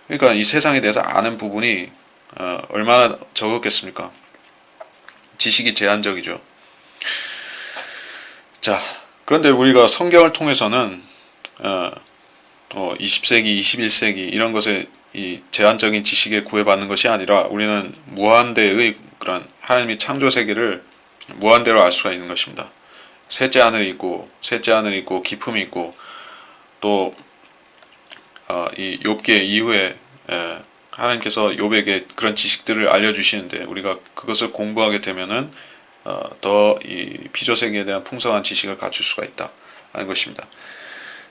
그러니까 이 세상에 대해서 아는 부분이 얼마나 적었겠습니까? 지식이 제한적이죠. 자, 그런데 우리가 성경을 통해서는 20세기, 21세기 이런 것에 이 제한적인 지식에 구애받는 것이 아니라 우리는 무한대의 그런 하나님이 창조 세계를 무한대로 알 수가 있는 것입니다. 셋째 하늘이 있고 깊음이 있고, 또 이 욥기 이후에 하나님께서 욥에게 그런 지식들을 알려주시는데, 우리가 그것을 공부하게 되면은 더 이 피조 세계에 대한 풍성한 지식을 갖출 수가 있다 하는 것입니다.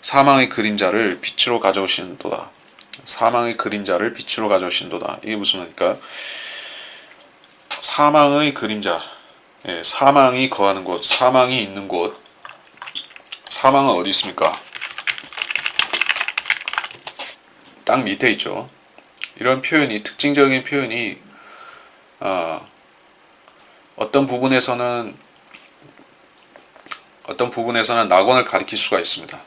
사망의 그림자를 빛으로 가져오시는도다. 사망의 그림자를 빛으로 가져오시는도다. 이게 무슨 말일까? 사망의 그림자, 사망이 거하는 곳, 사망이 있는 곳. 사망은 어디 있습니까? 땅 밑에 있죠. 이런 표현이, 특징적인 표현이 어떤 부분에서는 낙원을 가리킬 수가 있습니다.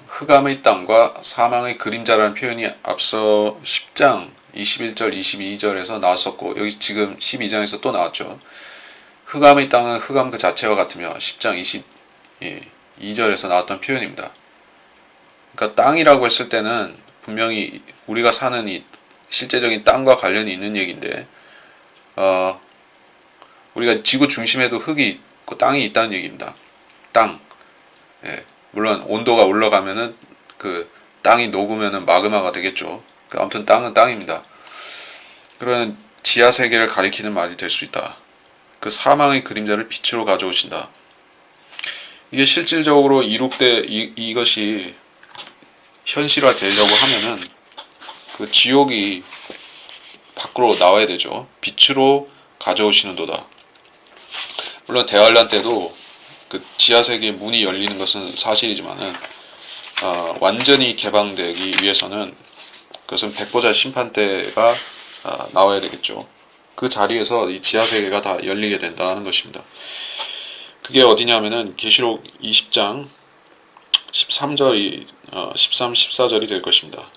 흑암의 땅과 사망의 그림자라는 표현이 앞서 10장 21절 22절에서 나왔었고, 여기 지금 12장에서 또 나왔죠. 흑암의 땅은 흑암 그 자체와 같으며 10장 22절에서 나왔던 표현입니다. 그러니까 땅이라고 했을 때는 분명히 우리가 사는 이 실제적인 땅과 관련이 있는 얘기인데, 우리가 지구 중심에도 흙이 있고 땅이 있다는 얘기입니다. 땅. 물론 온도가 올라가면은 그 땅이 녹으면은 마그마가 되겠죠. 아무튼 땅은 땅입니다. 그런 지하 세계를 가리키는 말이 될 수 있다. 그 사망의 그림자를 빛으로 가져오신다. 이게 실질적으로 이것이 현실화 되려고 하면은 그 지옥이 밖으로 나와야 되죠. 빛으로 가져오시는도다. 물론 대환란 때도 그 지하 세계의 문이 열리는 것은 사실이지만은 완전히 개방되기 위해서는 그것은 백보자 심판 때가 나와야 되겠죠. 그 자리에서 이 지하 세계가 다 열리게 된다는 것입니다. 그게 어디냐면은 계시록 20장 13절이 13, 14절이 될 것입니다.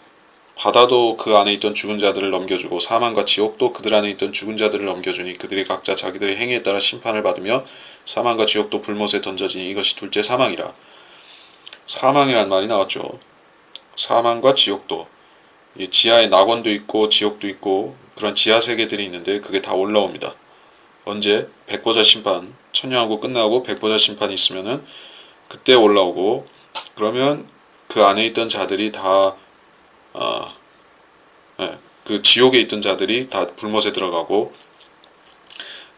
바다도 그 안에 있던 죽은 자들을 넘겨주고 사망과 지옥도 그들 안에 있던 죽은 자들을 넘겨주니 그들이 각자 자기들의 행위에 따라 심판을 받으며 사망과 지옥도 불못에 던져지니 이것이 둘째 사망이라. 사망이란 말이 나왔죠. 사망과 지옥도, 이 지하에 낙원도 있고 지옥도 있고 그런 지하 세계들이 있는데 그게 다 올라옵니다. 언제? 백보자 심판, 천년왕국 끝나고 백보자 심판이 있으면은 그때 올라오고, 그러면 그 안에 있던 자들이 다 그 지옥에 있던 자들이 다 불못에 들어가고,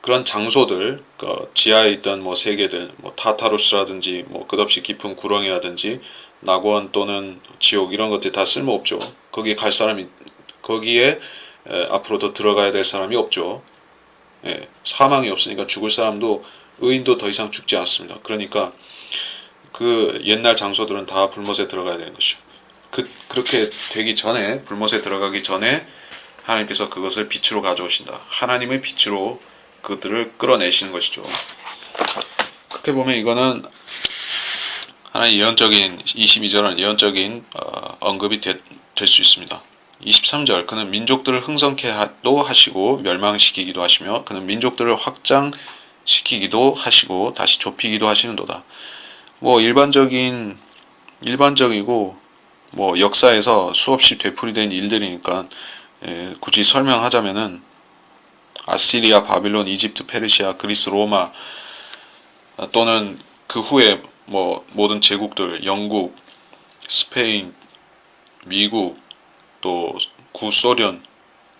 그런 장소들, 그 지하에 있던 뭐 세계들, 뭐 타타루스라든지 뭐 끝없이 깊은 구렁이라든지 낙원 또는 지옥 이런 것들이 다 쓸모없죠. 거기에 갈 사람이, 거기에 앞으로 더 들어가야 될 사람이 없죠. 사망이 없으니까 죽을 사람도, 의인도 더 이상 죽지 않습니다. 그러니까 그 옛날 장소들은 다 불못에 들어가야 되는 것이죠. 그렇게 되기 전에, 불못에 들어가기 전에 하나님께서 그것을 빛으로 가져오신다. 하나님의 빛으로 그들을 끌어내시는 것이죠. 그렇게 보면 이거는 하나의 예언적인, 22절은 예언적인 언급이 될 수 있습니다. 23절, 그는 민족들을 흥성케도 하시고 멸망시키기도 하시며 그는 민족들을 확장시키기도 하시고 다시 좁히기도 하시는도다. 뭐 일반적이고 뭐 역사에서 수없이 되풀이된 일들이니까 굳이 설명하자면은 아시리아, 바빌론, 이집트, 페르시아, 그리스, 로마 또는 그 후에 뭐 모든 제국들, 영국, 스페인, 미국, 또 구소련,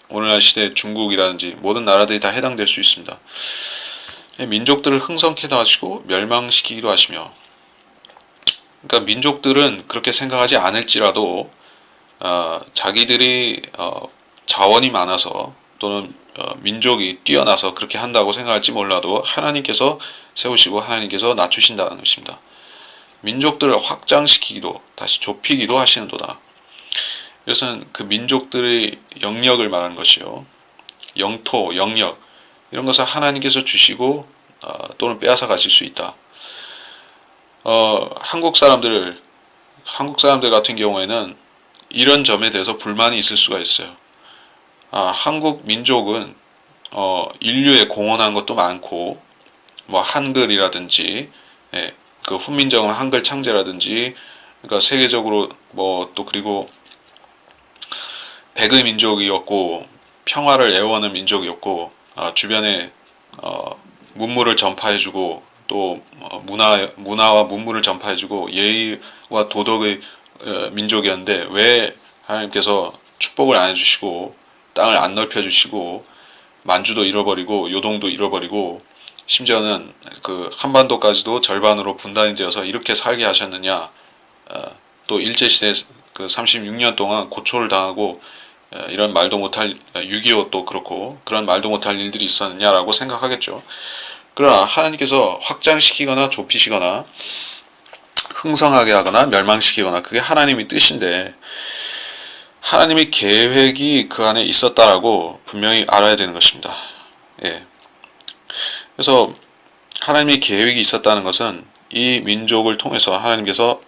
오늘날 시대 중국이라든지 모든 나라들이 다 해당될 수 있습니다. 민족들을 흥성케도 하시고 멸망시키기도 하시며, 그러니까 민족들은 그렇게 생각하지 않을지라도 자기들이 자원이 많아서 또는 민족이 뛰어나서 그렇게 한다고 생각할지 몰라도 하나님께서 세우시고 하나님께서 낮추신다는 것입니다. 민족들을 확장시키기도 다시 좁히기도 하시는도다. 이것은 그 민족들의 영역을 말하는 것이요. 영토, 영역 이런 것을 하나님께서 주시고 또는 빼앗아 가실 수 있다. 한국 사람들 같은 경우에는 이런 점에 대해서 불만이 있을 수가 있어요. 한국 민족은 인류에 공헌한 것도 많고, 뭐 한글이라든지, 그 훈민정음 한글 창제라든지, 그러니까 세계적으로 뭐 또 그리고 백의 민족이었고 평화를 애워하는 민족이었고, 주변에 문물을 전파해주고 또 문화와 문물을 전파해주고 예의와 도덕의 민족이었는데 왜 하나님께서 축복을 안 해주시고 땅을 안 넓혀주시고 만주도 잃어버리고 요동도 잃어버리고 심지어는 그 한반도까지도 절반으로 분단이 되어서 이렇게 살게 하셨느냐. 또 일제시대 그 36년 동안 고초를 당하고 이런 말도 못할 6.25도 그렇고 그런 말도 못할 일들이 있었느냐라고 생각하겠죠. 그러나 하나님께서 확장시키거나 좁히시거나 흥성하게 하거나 멸망시키거나 그게 하나님의 뜻인데, 하나님의 계획이 그 안에 있었다라고 분명히 알아야 되는 것입니다. 그래서 하나님의 계획이 있었다는 것은 이 민족을 통해서 하나님께서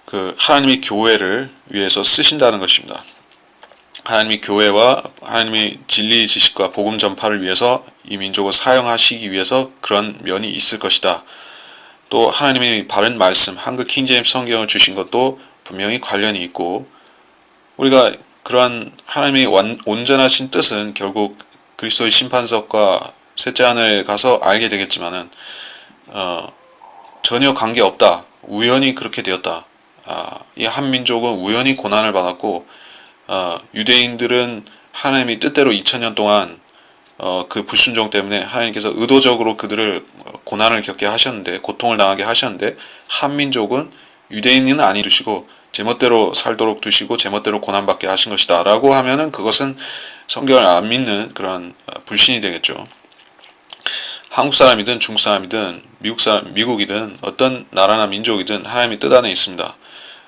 그 하나님의 교회를 위해서 쓰신다는 것입니다. 하나님의 교회와 하나님의 진리 지식과 복음 전파를 위해서 이 민족을 사용하시기 위해서 그런 면이 있을 것이다. 또 하나님의 바른 말씀, 한글 킹제임스 성경을 주신 것도 분명히 관련이 있고, 우리가 그러한 하나님의 온전하신 뜻은 결국 그리스도의 심판석과 셋째 하늘에 가서 알게 되겠지만은 전혀 관계없다. 우연히 그렇게 되었다. 이 한민족은 우연히 고난을 받았고 유대인들은 하나님의 뜻대로 2000년 동안 그 불순종 때문에 하나님께서 의도적으로 그들을 고난을 겪게 하셨는데, 고통을 당하게 하셨는데, 한민족은 유대인은 아니 두시고 제멋대로 살도록 두시고 제멋대로 고난받게 하신 것이다 라고 하면은 그것은 성경을 안 믿는 그런 불신이 되겠죠. 한국 사람이든 중국 사람이든 미국이든 어떤 나라나 민족이든 하나님의 뜻 안에 있습니다.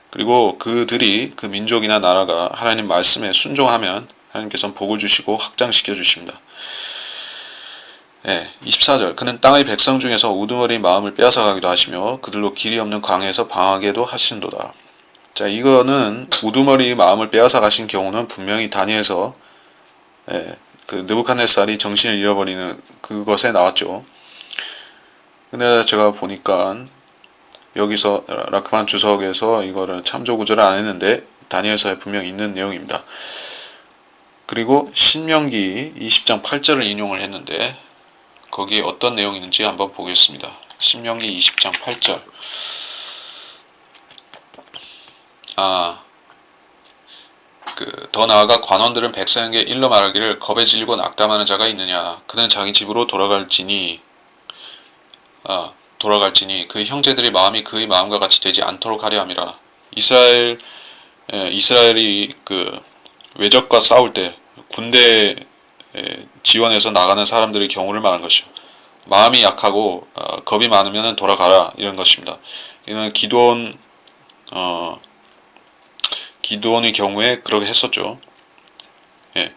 그리고 그들이, 그 민족이나 나라가 하나님 말씀에 순종하면 하나님께서는 복을 주시고 확장시켜 주십니다. 24절, 그는 땅의 백성 중에서 우두머리 마음을 빼앗아 가기도 하시며 그들로 길이 없는 광야에서 방하게도 하신도다. 자, 이거는 우두머리 마음을 빼앗아 가신 경우는 분명히 다니엘서 그 느부갓네살이 정신을 잃어버리는 그것에 나왔죠. 근데 제가 보니까 여기서 라크만 주석에서 이거를 참조 구절을 안 했는데 다니엘서에 분명히 있는 내용입니다. 그리고 신명기 20장 8절을 인용을 했는데 거기에 어떤 내용이 있는지 한번 보겠습니다. 신명기 20장 8절. 더 나아가 관원들은 백성에게 일러 말하기를 겁에 질리고 낙담하는 자가 있느냐. 그는 자기 집으로 돌아갈지니 그 형제들의 마음이 그의 마음과 같이 되지 않도록 하려 함이라. 이스라엘이 그 외적과 싸울 때 군대 지원해서 나가는 사람들의 경우를 말하는 것이요. 마음이 약하고 겁이 많으면 돌아가라 이런 것입니다. 이는 기드온의 경우에 그렇게 했었죠. 예.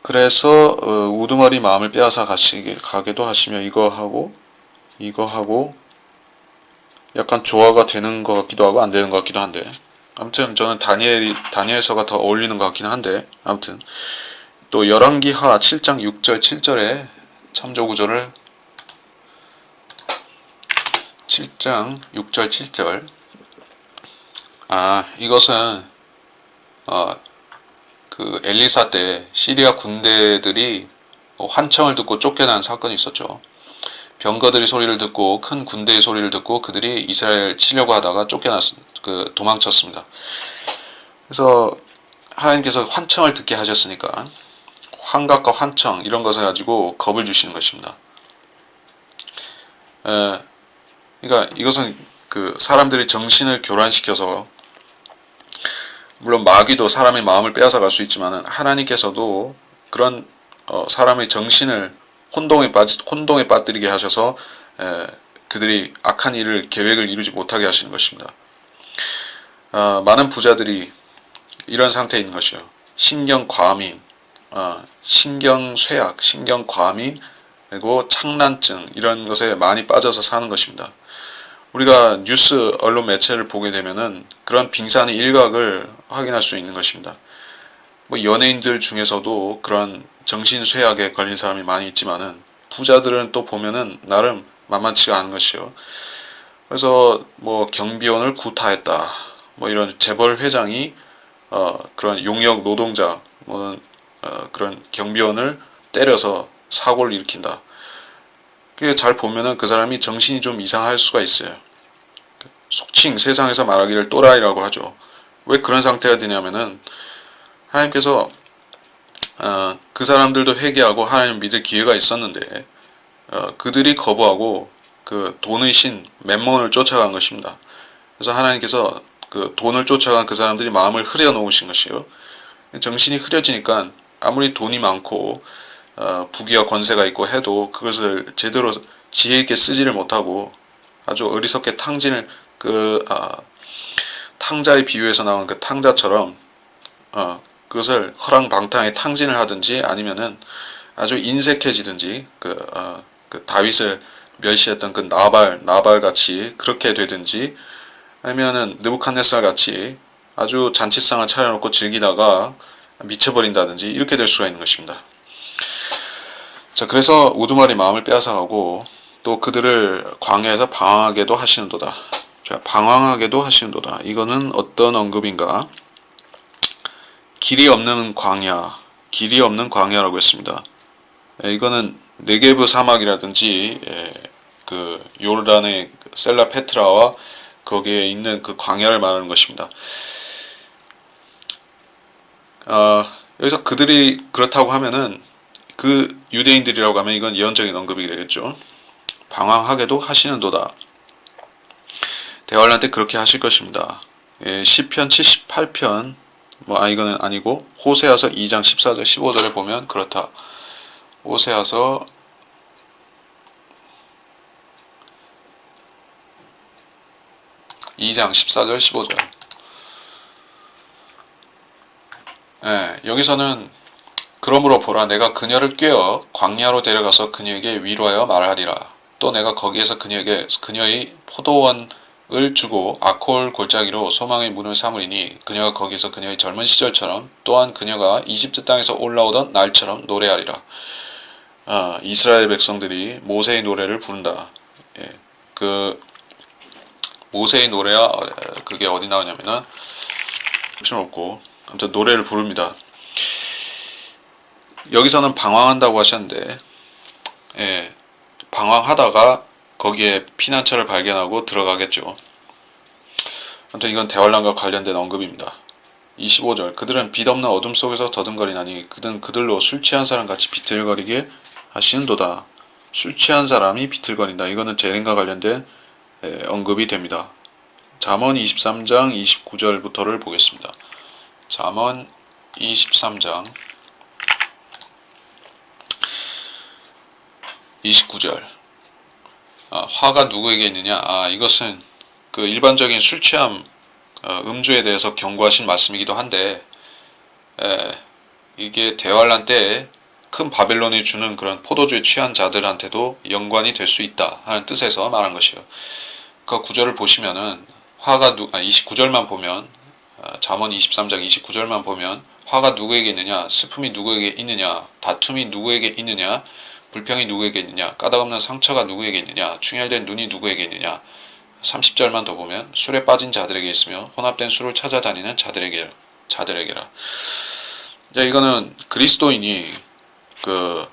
그래서 우두머리 마음을 빼앗아 가게도 하시며 이거 하고 약간 조화가 되는 것 같기도 하고 안 되는 것 같기도 한데, 아무튼 저는 다니엘서가 더 어울리는 것 같긴 한데, 아무튼 또 열왕기하 7장 6절 7절에 참조 구절을 7장 6절 7절. 이것은 그 엘리사 때 시리아 군대들이 환청을 듣고 쫓겨난 사건이 있었죠. 병거들의 소리를 듣고 큰 군대의 소리를 듣고 그들이 이스라엘 치려고 하다가 도망쳤습니다. 그래서 하나님께서 환청을 듣게 하셨으니까 환각과 환청 이런 것을 가지고 겁을 주시는 것입니다. 그러니까 이것은 그 사람들이 정신을 교란시켜서, 물론 마귀도 사람의 마음을 빼앗아 갈 수 있지만 하나님께서도 그런 사람의 정신을 혼동에 빠뜨리게 하셔서 그들이 악한 계획을 이루지 못하게 하시는 것입니다. 많은 부자들이 이런 상태에 있는 것이요. 신경과민, 신경쇠약, 신경과민, 그리고 창란증 이런 것에 많이 빠져서 사는 것입니다. 우리가 뉴스 언론 매체를 보게 되면은 그런 빙산의 일각을 확인할 수 있는 것입니다. 연예인들 중에서도 그런 정신쇠약에 걸린 사람이 많이 있지만은 부자들은 또 보면은 나름 만만치가 않은 것이요. 그래서 경비원을 구타했다, 이런 재벌 회장이 그런 용역 노동자 그런 경비원을 때려서 사고를 일으킨다. 잘 보면은 그 사람이 정신이 좀 이상할 수가 있어요. 속칭 세상에서 말하기를 또라이라고 하죠. 왜 그런 상태가 되냐면은 하나님께서 그 사람들도 회개하고 하나님 믿을 기회가 있었는데 그들이 거부하고 그 돈의 신 맴몬을 쫓아간 것입니다. 그래서 하나님께서 그 돈을 쫓아간 그 사람들이 마음을 흐려 놓으신 것이요. 정신이 흐려지니까 아무리 돈이 많고 부귀와 권세가 있고 해도 그것을 제대로 지혜 있게 쓰지를 못하고 아주 어리석게 탕자의 비유에서 나온 그 탕자처럼 그것을 허랑방탕하게 탕진을 하든지 아니면은 아주 인색해지든지 그 다윗을 멸시했던 그 나발 같이 그렇게 되든지, 아니면은 느부갓네살 같이 아주 잔치상을 차려놓고 즐기다가 미쳐버린다든지 이렇게 될 수가 있는 것입니다. 자, 그래서 우두머리 마음을 빼앗아가고 또 그들을 광야에서 방황하게도 하시는도다. 자, 방황하게도 하시는도다. 이거는 어떤 언급인가? 길이 없는 광야라고 했습니다. 이거는 네게브 사막이라든지 그 요르단의 셀라 페트라와 거기에 있는 그 광야를 말하는 것입니다. 여기서 그들이 그렇다고 하면은 그 유대인들이라고 하면 이건 예언적인 언급이 되겠죠. 방황하게도 하시는도다. 대활란 때 그렇게 하실 것입니다. 시편 78편 이거는 아니고 호세아서 2장 14절 15절에 보면 그렇다. 호세아서 2장 14절 15절. 여기서는 그러므로 보라, 내가 그녀를 꿰어 광야로 데려가서 그녀에게 위로하여 말하리라. 또 내가 거기에서 그녀의 포도원 을 주고 아콜 골짜기로 소망의 문을 삼으리니 그녀가 거기서 그녀의 젊은 시절처럼 또한 그녀가 이집트 땅에서 올라오던 날처럼 노래하리라. 이스라엘 백성들이 모세의 노래를 부른다. 예, 그 모세의 노래야 그게 어디 나오냐면은 필요 없고 아무튼 노래를 부릅니다. 여기서는 방황한다고 하셨는데 예, 방황하다가 거기에 피난처를 발견하고 들어가겠죠. 아무튼 이건 대환란과 관련된 언급입니다. 25절 그들은 빛 없는 어둠 속에서 더듬거리나니 그들로 술 취한 사람같이 비틀거리게 하시는도다. 술 취한 사람이 비틀거린다. 이거는 재림과 관련된 언급이 됩니다. 잠언 23장 29절부터를 보겠습니다. 잠언 23장 29절 화가 누구에게 있느냐? 이것은 그 일반적인 술 취함 음주에 대해서 경고하신 말씀이기도 한데 이게 대환란 때에 큰 바벨론이 주는 그런 포도주에 취한 자들한테도 연관이 될 수 있다 하는 뜻에서 말한 것이요. 그 구절을 보시면은 화가 29절만 보면 잠언 23장 29절만 보면 화가 누구에게 있느냐, 슬픔이 누구에게 있느냐, 다툼이 누구에게 있느냐, 불평이 누구에게 있느냐, 까닭없는 상처가 누구에게 있느냐, 충혈된 눈이 누구에게 있느냐. 30절만 더 보면 술에 빠진 자들에게 있으며 혼합된 술을 찾아다니는 자들에게라. 이거는 그리스도인이 그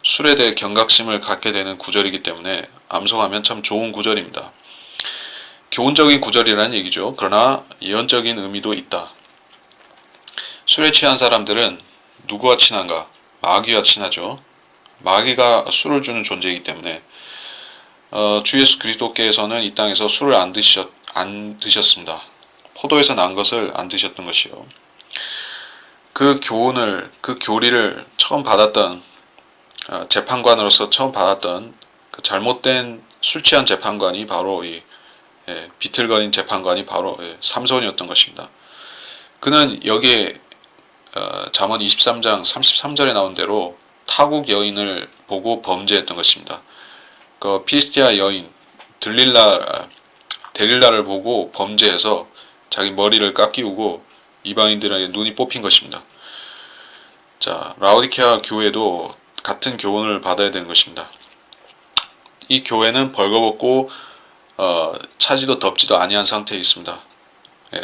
술에 대해 경각심을 갖게 되는 구절이기 때문에 암송하면 참 좋은 구절입니다. 교훈적인 구절이라는 얘기죠. 그러나 예언적인 의미도 있다. 술에 취한 사람들은 누구와 친한가? 마귀와 친하죠. 마귀가 술을 주는 존재이기 때문에 주 예수 그리스도께서는 이 땅에서 술을 안 드셨습니다. 포도에서 난 것을 안 드셨던 것이요. 그 교리를 처음 받았던 재판관으로서 처음 받았던 그 잘못된 술 취한 재판관이 바로 이 비틀거린 재판관이 바로 삼손이었던 것입니다. 그는 여기에 잠언 23장 33절에 나온 대로 타국 여인을 보고 범죄했던 것입니다. 그 피리스티아 여인 데릴라를 보고 범죄해서 자기 머리를 깎이우고 이방인들에게 눈이 뽑힌 것입니다. 자, 라오디케아 교회도 같은 교훈을 받아야 되는 것입니다. 이 교회는 벌거벗고 차지도 덥지도 아니한 상태에 있습니다.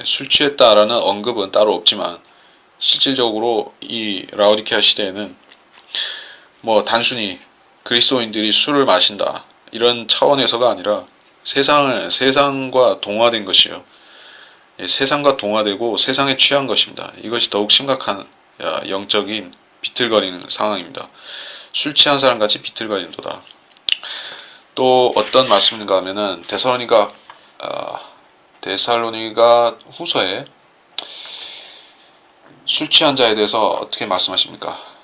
술 취했다라는 언급은 따로 없지만 실질적으로 이 라오디케아 시대에는 뭐 단순히 그리스도인들이 술을 마신다 이런 차원에서가 아니라 세상과 동화된 것이요. 세상과 동화되고 세상에 취한 것입니다. 이것이 더욱 심각한 영적인 비틀거리는 상황입니다. 술 취한 사람같이 비틀거린도다. 또 어떤 말씀인가 하면은 데살로니가 후서에 술 취한 자에 대해서 어떻게 말씀하십니까?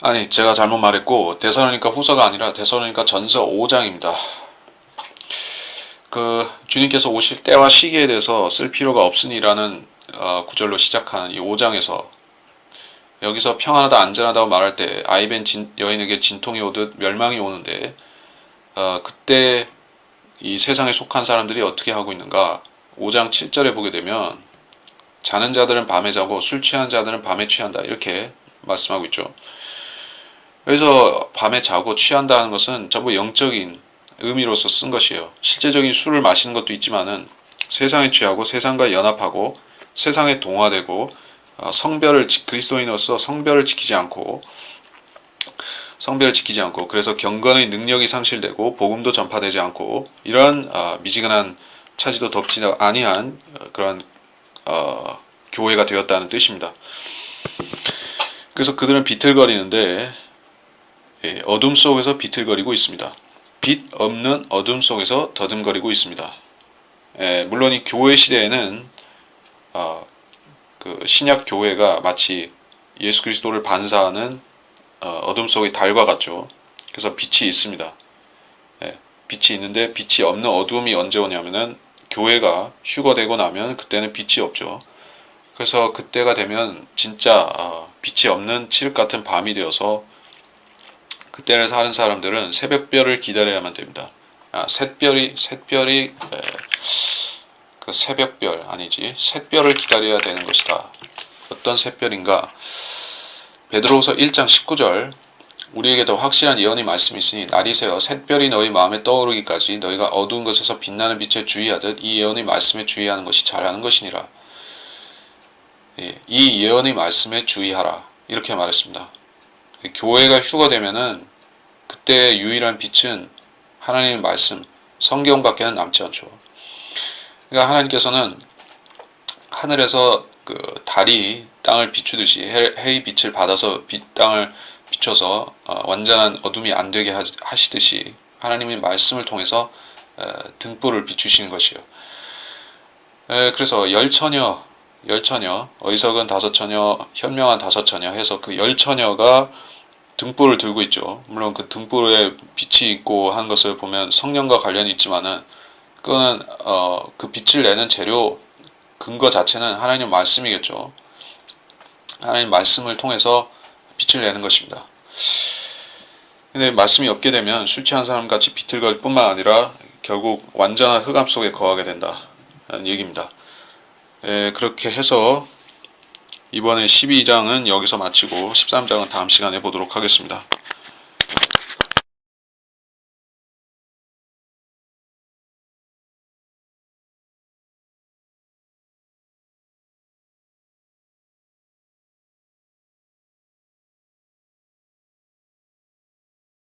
아니, 제가 잘못 말했고 데살로니가 후서가 아니라 데살로니가 전서 5장입니다. 그 주님께서 오실 때와 시기에 대해서 쓸 필요가 없으니라는 구절로 시작하는 이 5장에서 여기서 평안하다 안전하다고 말할 때 아이벤 여인에게 진통이 오듯 멸망이 오는데 그때 이 세상에 속한 사람들이 어떻게 하고 있는가? 5장 7절에 보게 되면 자는 자들은 밤에 자고 술 취한 자들은 밤에 취한다 이렇게 말씀하고 있죠. 그래서 밤에 자고 취한다는 것은 전부 영적인 의미로서 쓴 것이에요. 실제적인 술을 마시는 것도 있지만은 세상에 취하고 세상과 연합하고 세상에 동화되고 그리스도인으로서 성별을 지키지 않고 그래서 경건의 능력이 상실되고 복음도 전파되지 않고 이러한 미지근한 차지도 덥지 아니한 그런 교회가 되었다는 뜻입니다. 그래서 그들은 비틀거리는데 어둠 속에서 비틀거리고 있습니다. 빛 없는 어둠 속에서 더듬거리고 있습니다. 물론 이 교회 시대에는 그 신약 교회가 마치 예수 그리스도를 반사하는 어둠 속의 달과 같죠. 그래서 빛이 있습니다. 빛이 있는데 빛이 없는 어둠이 언제 오냐면은 교회가 휴거되고 나면 그때는 빛이 없죠. 그래서 그때가 되면 진짜 빛이 없는 칠흑 같은 밤이 되어서 그때를 사는 사람들은 새벽별을 기다려야만 됩니다. 샛별이 그 새벽별 아니지 샛별을 기다려야 되는 것이다. 어떤 샛별인가? 베드로후서 1장 19절 우리에게 더 확실한 예언의 말씀이 있으니 날이 새어 샛별이 너희 마음에 떠오르기까지 너희가 어두운 것에서 빛나는 빛에 주의하듯 이 예언의 말씀에 주의하는 것이 잘하는 것이니라. 이 예언의 말씀에 주의하라 이렇게 말했습니다. 교회가 휴거되면은 그때 유일한 빛은 하나님의 말씀, 성경밖에는 남지 않죠. 그러니까 하나님께서는 하늘에서 그 달이 땅을 비추듯이 해의 빛을 받아서 땅을 비춰서 완전한 어둠이 안 되게 하시듯이 하나님의 말씀을 통해서 등불을 비추시는 것이요. 그래서 열처녀, 어리석은 다섯 처녀, 현명한 다섯 처녀 해서 그 열처녀가 등불을 들고 있죠. 물론 그 등불에 빛이 있고 하는 것을 보면 성령과 관련이 있지만은 그거는 그 빛을 내는 재료 근거 자체는 하나님 말씀이겠죠. 하나님 말씀을 통해서 빛을 내는 것입니다. 근데 말씀이 없게 되면 술 취한 사람 같이 비틀거릴 뿐만 아니라 결국 완전한 흑암 속에 거하게 된다는 얘기입니다. 그렇게 해서 이번에 12장은 여기서 마치고 13장은 다음 시간에 보도록 하겠습니다.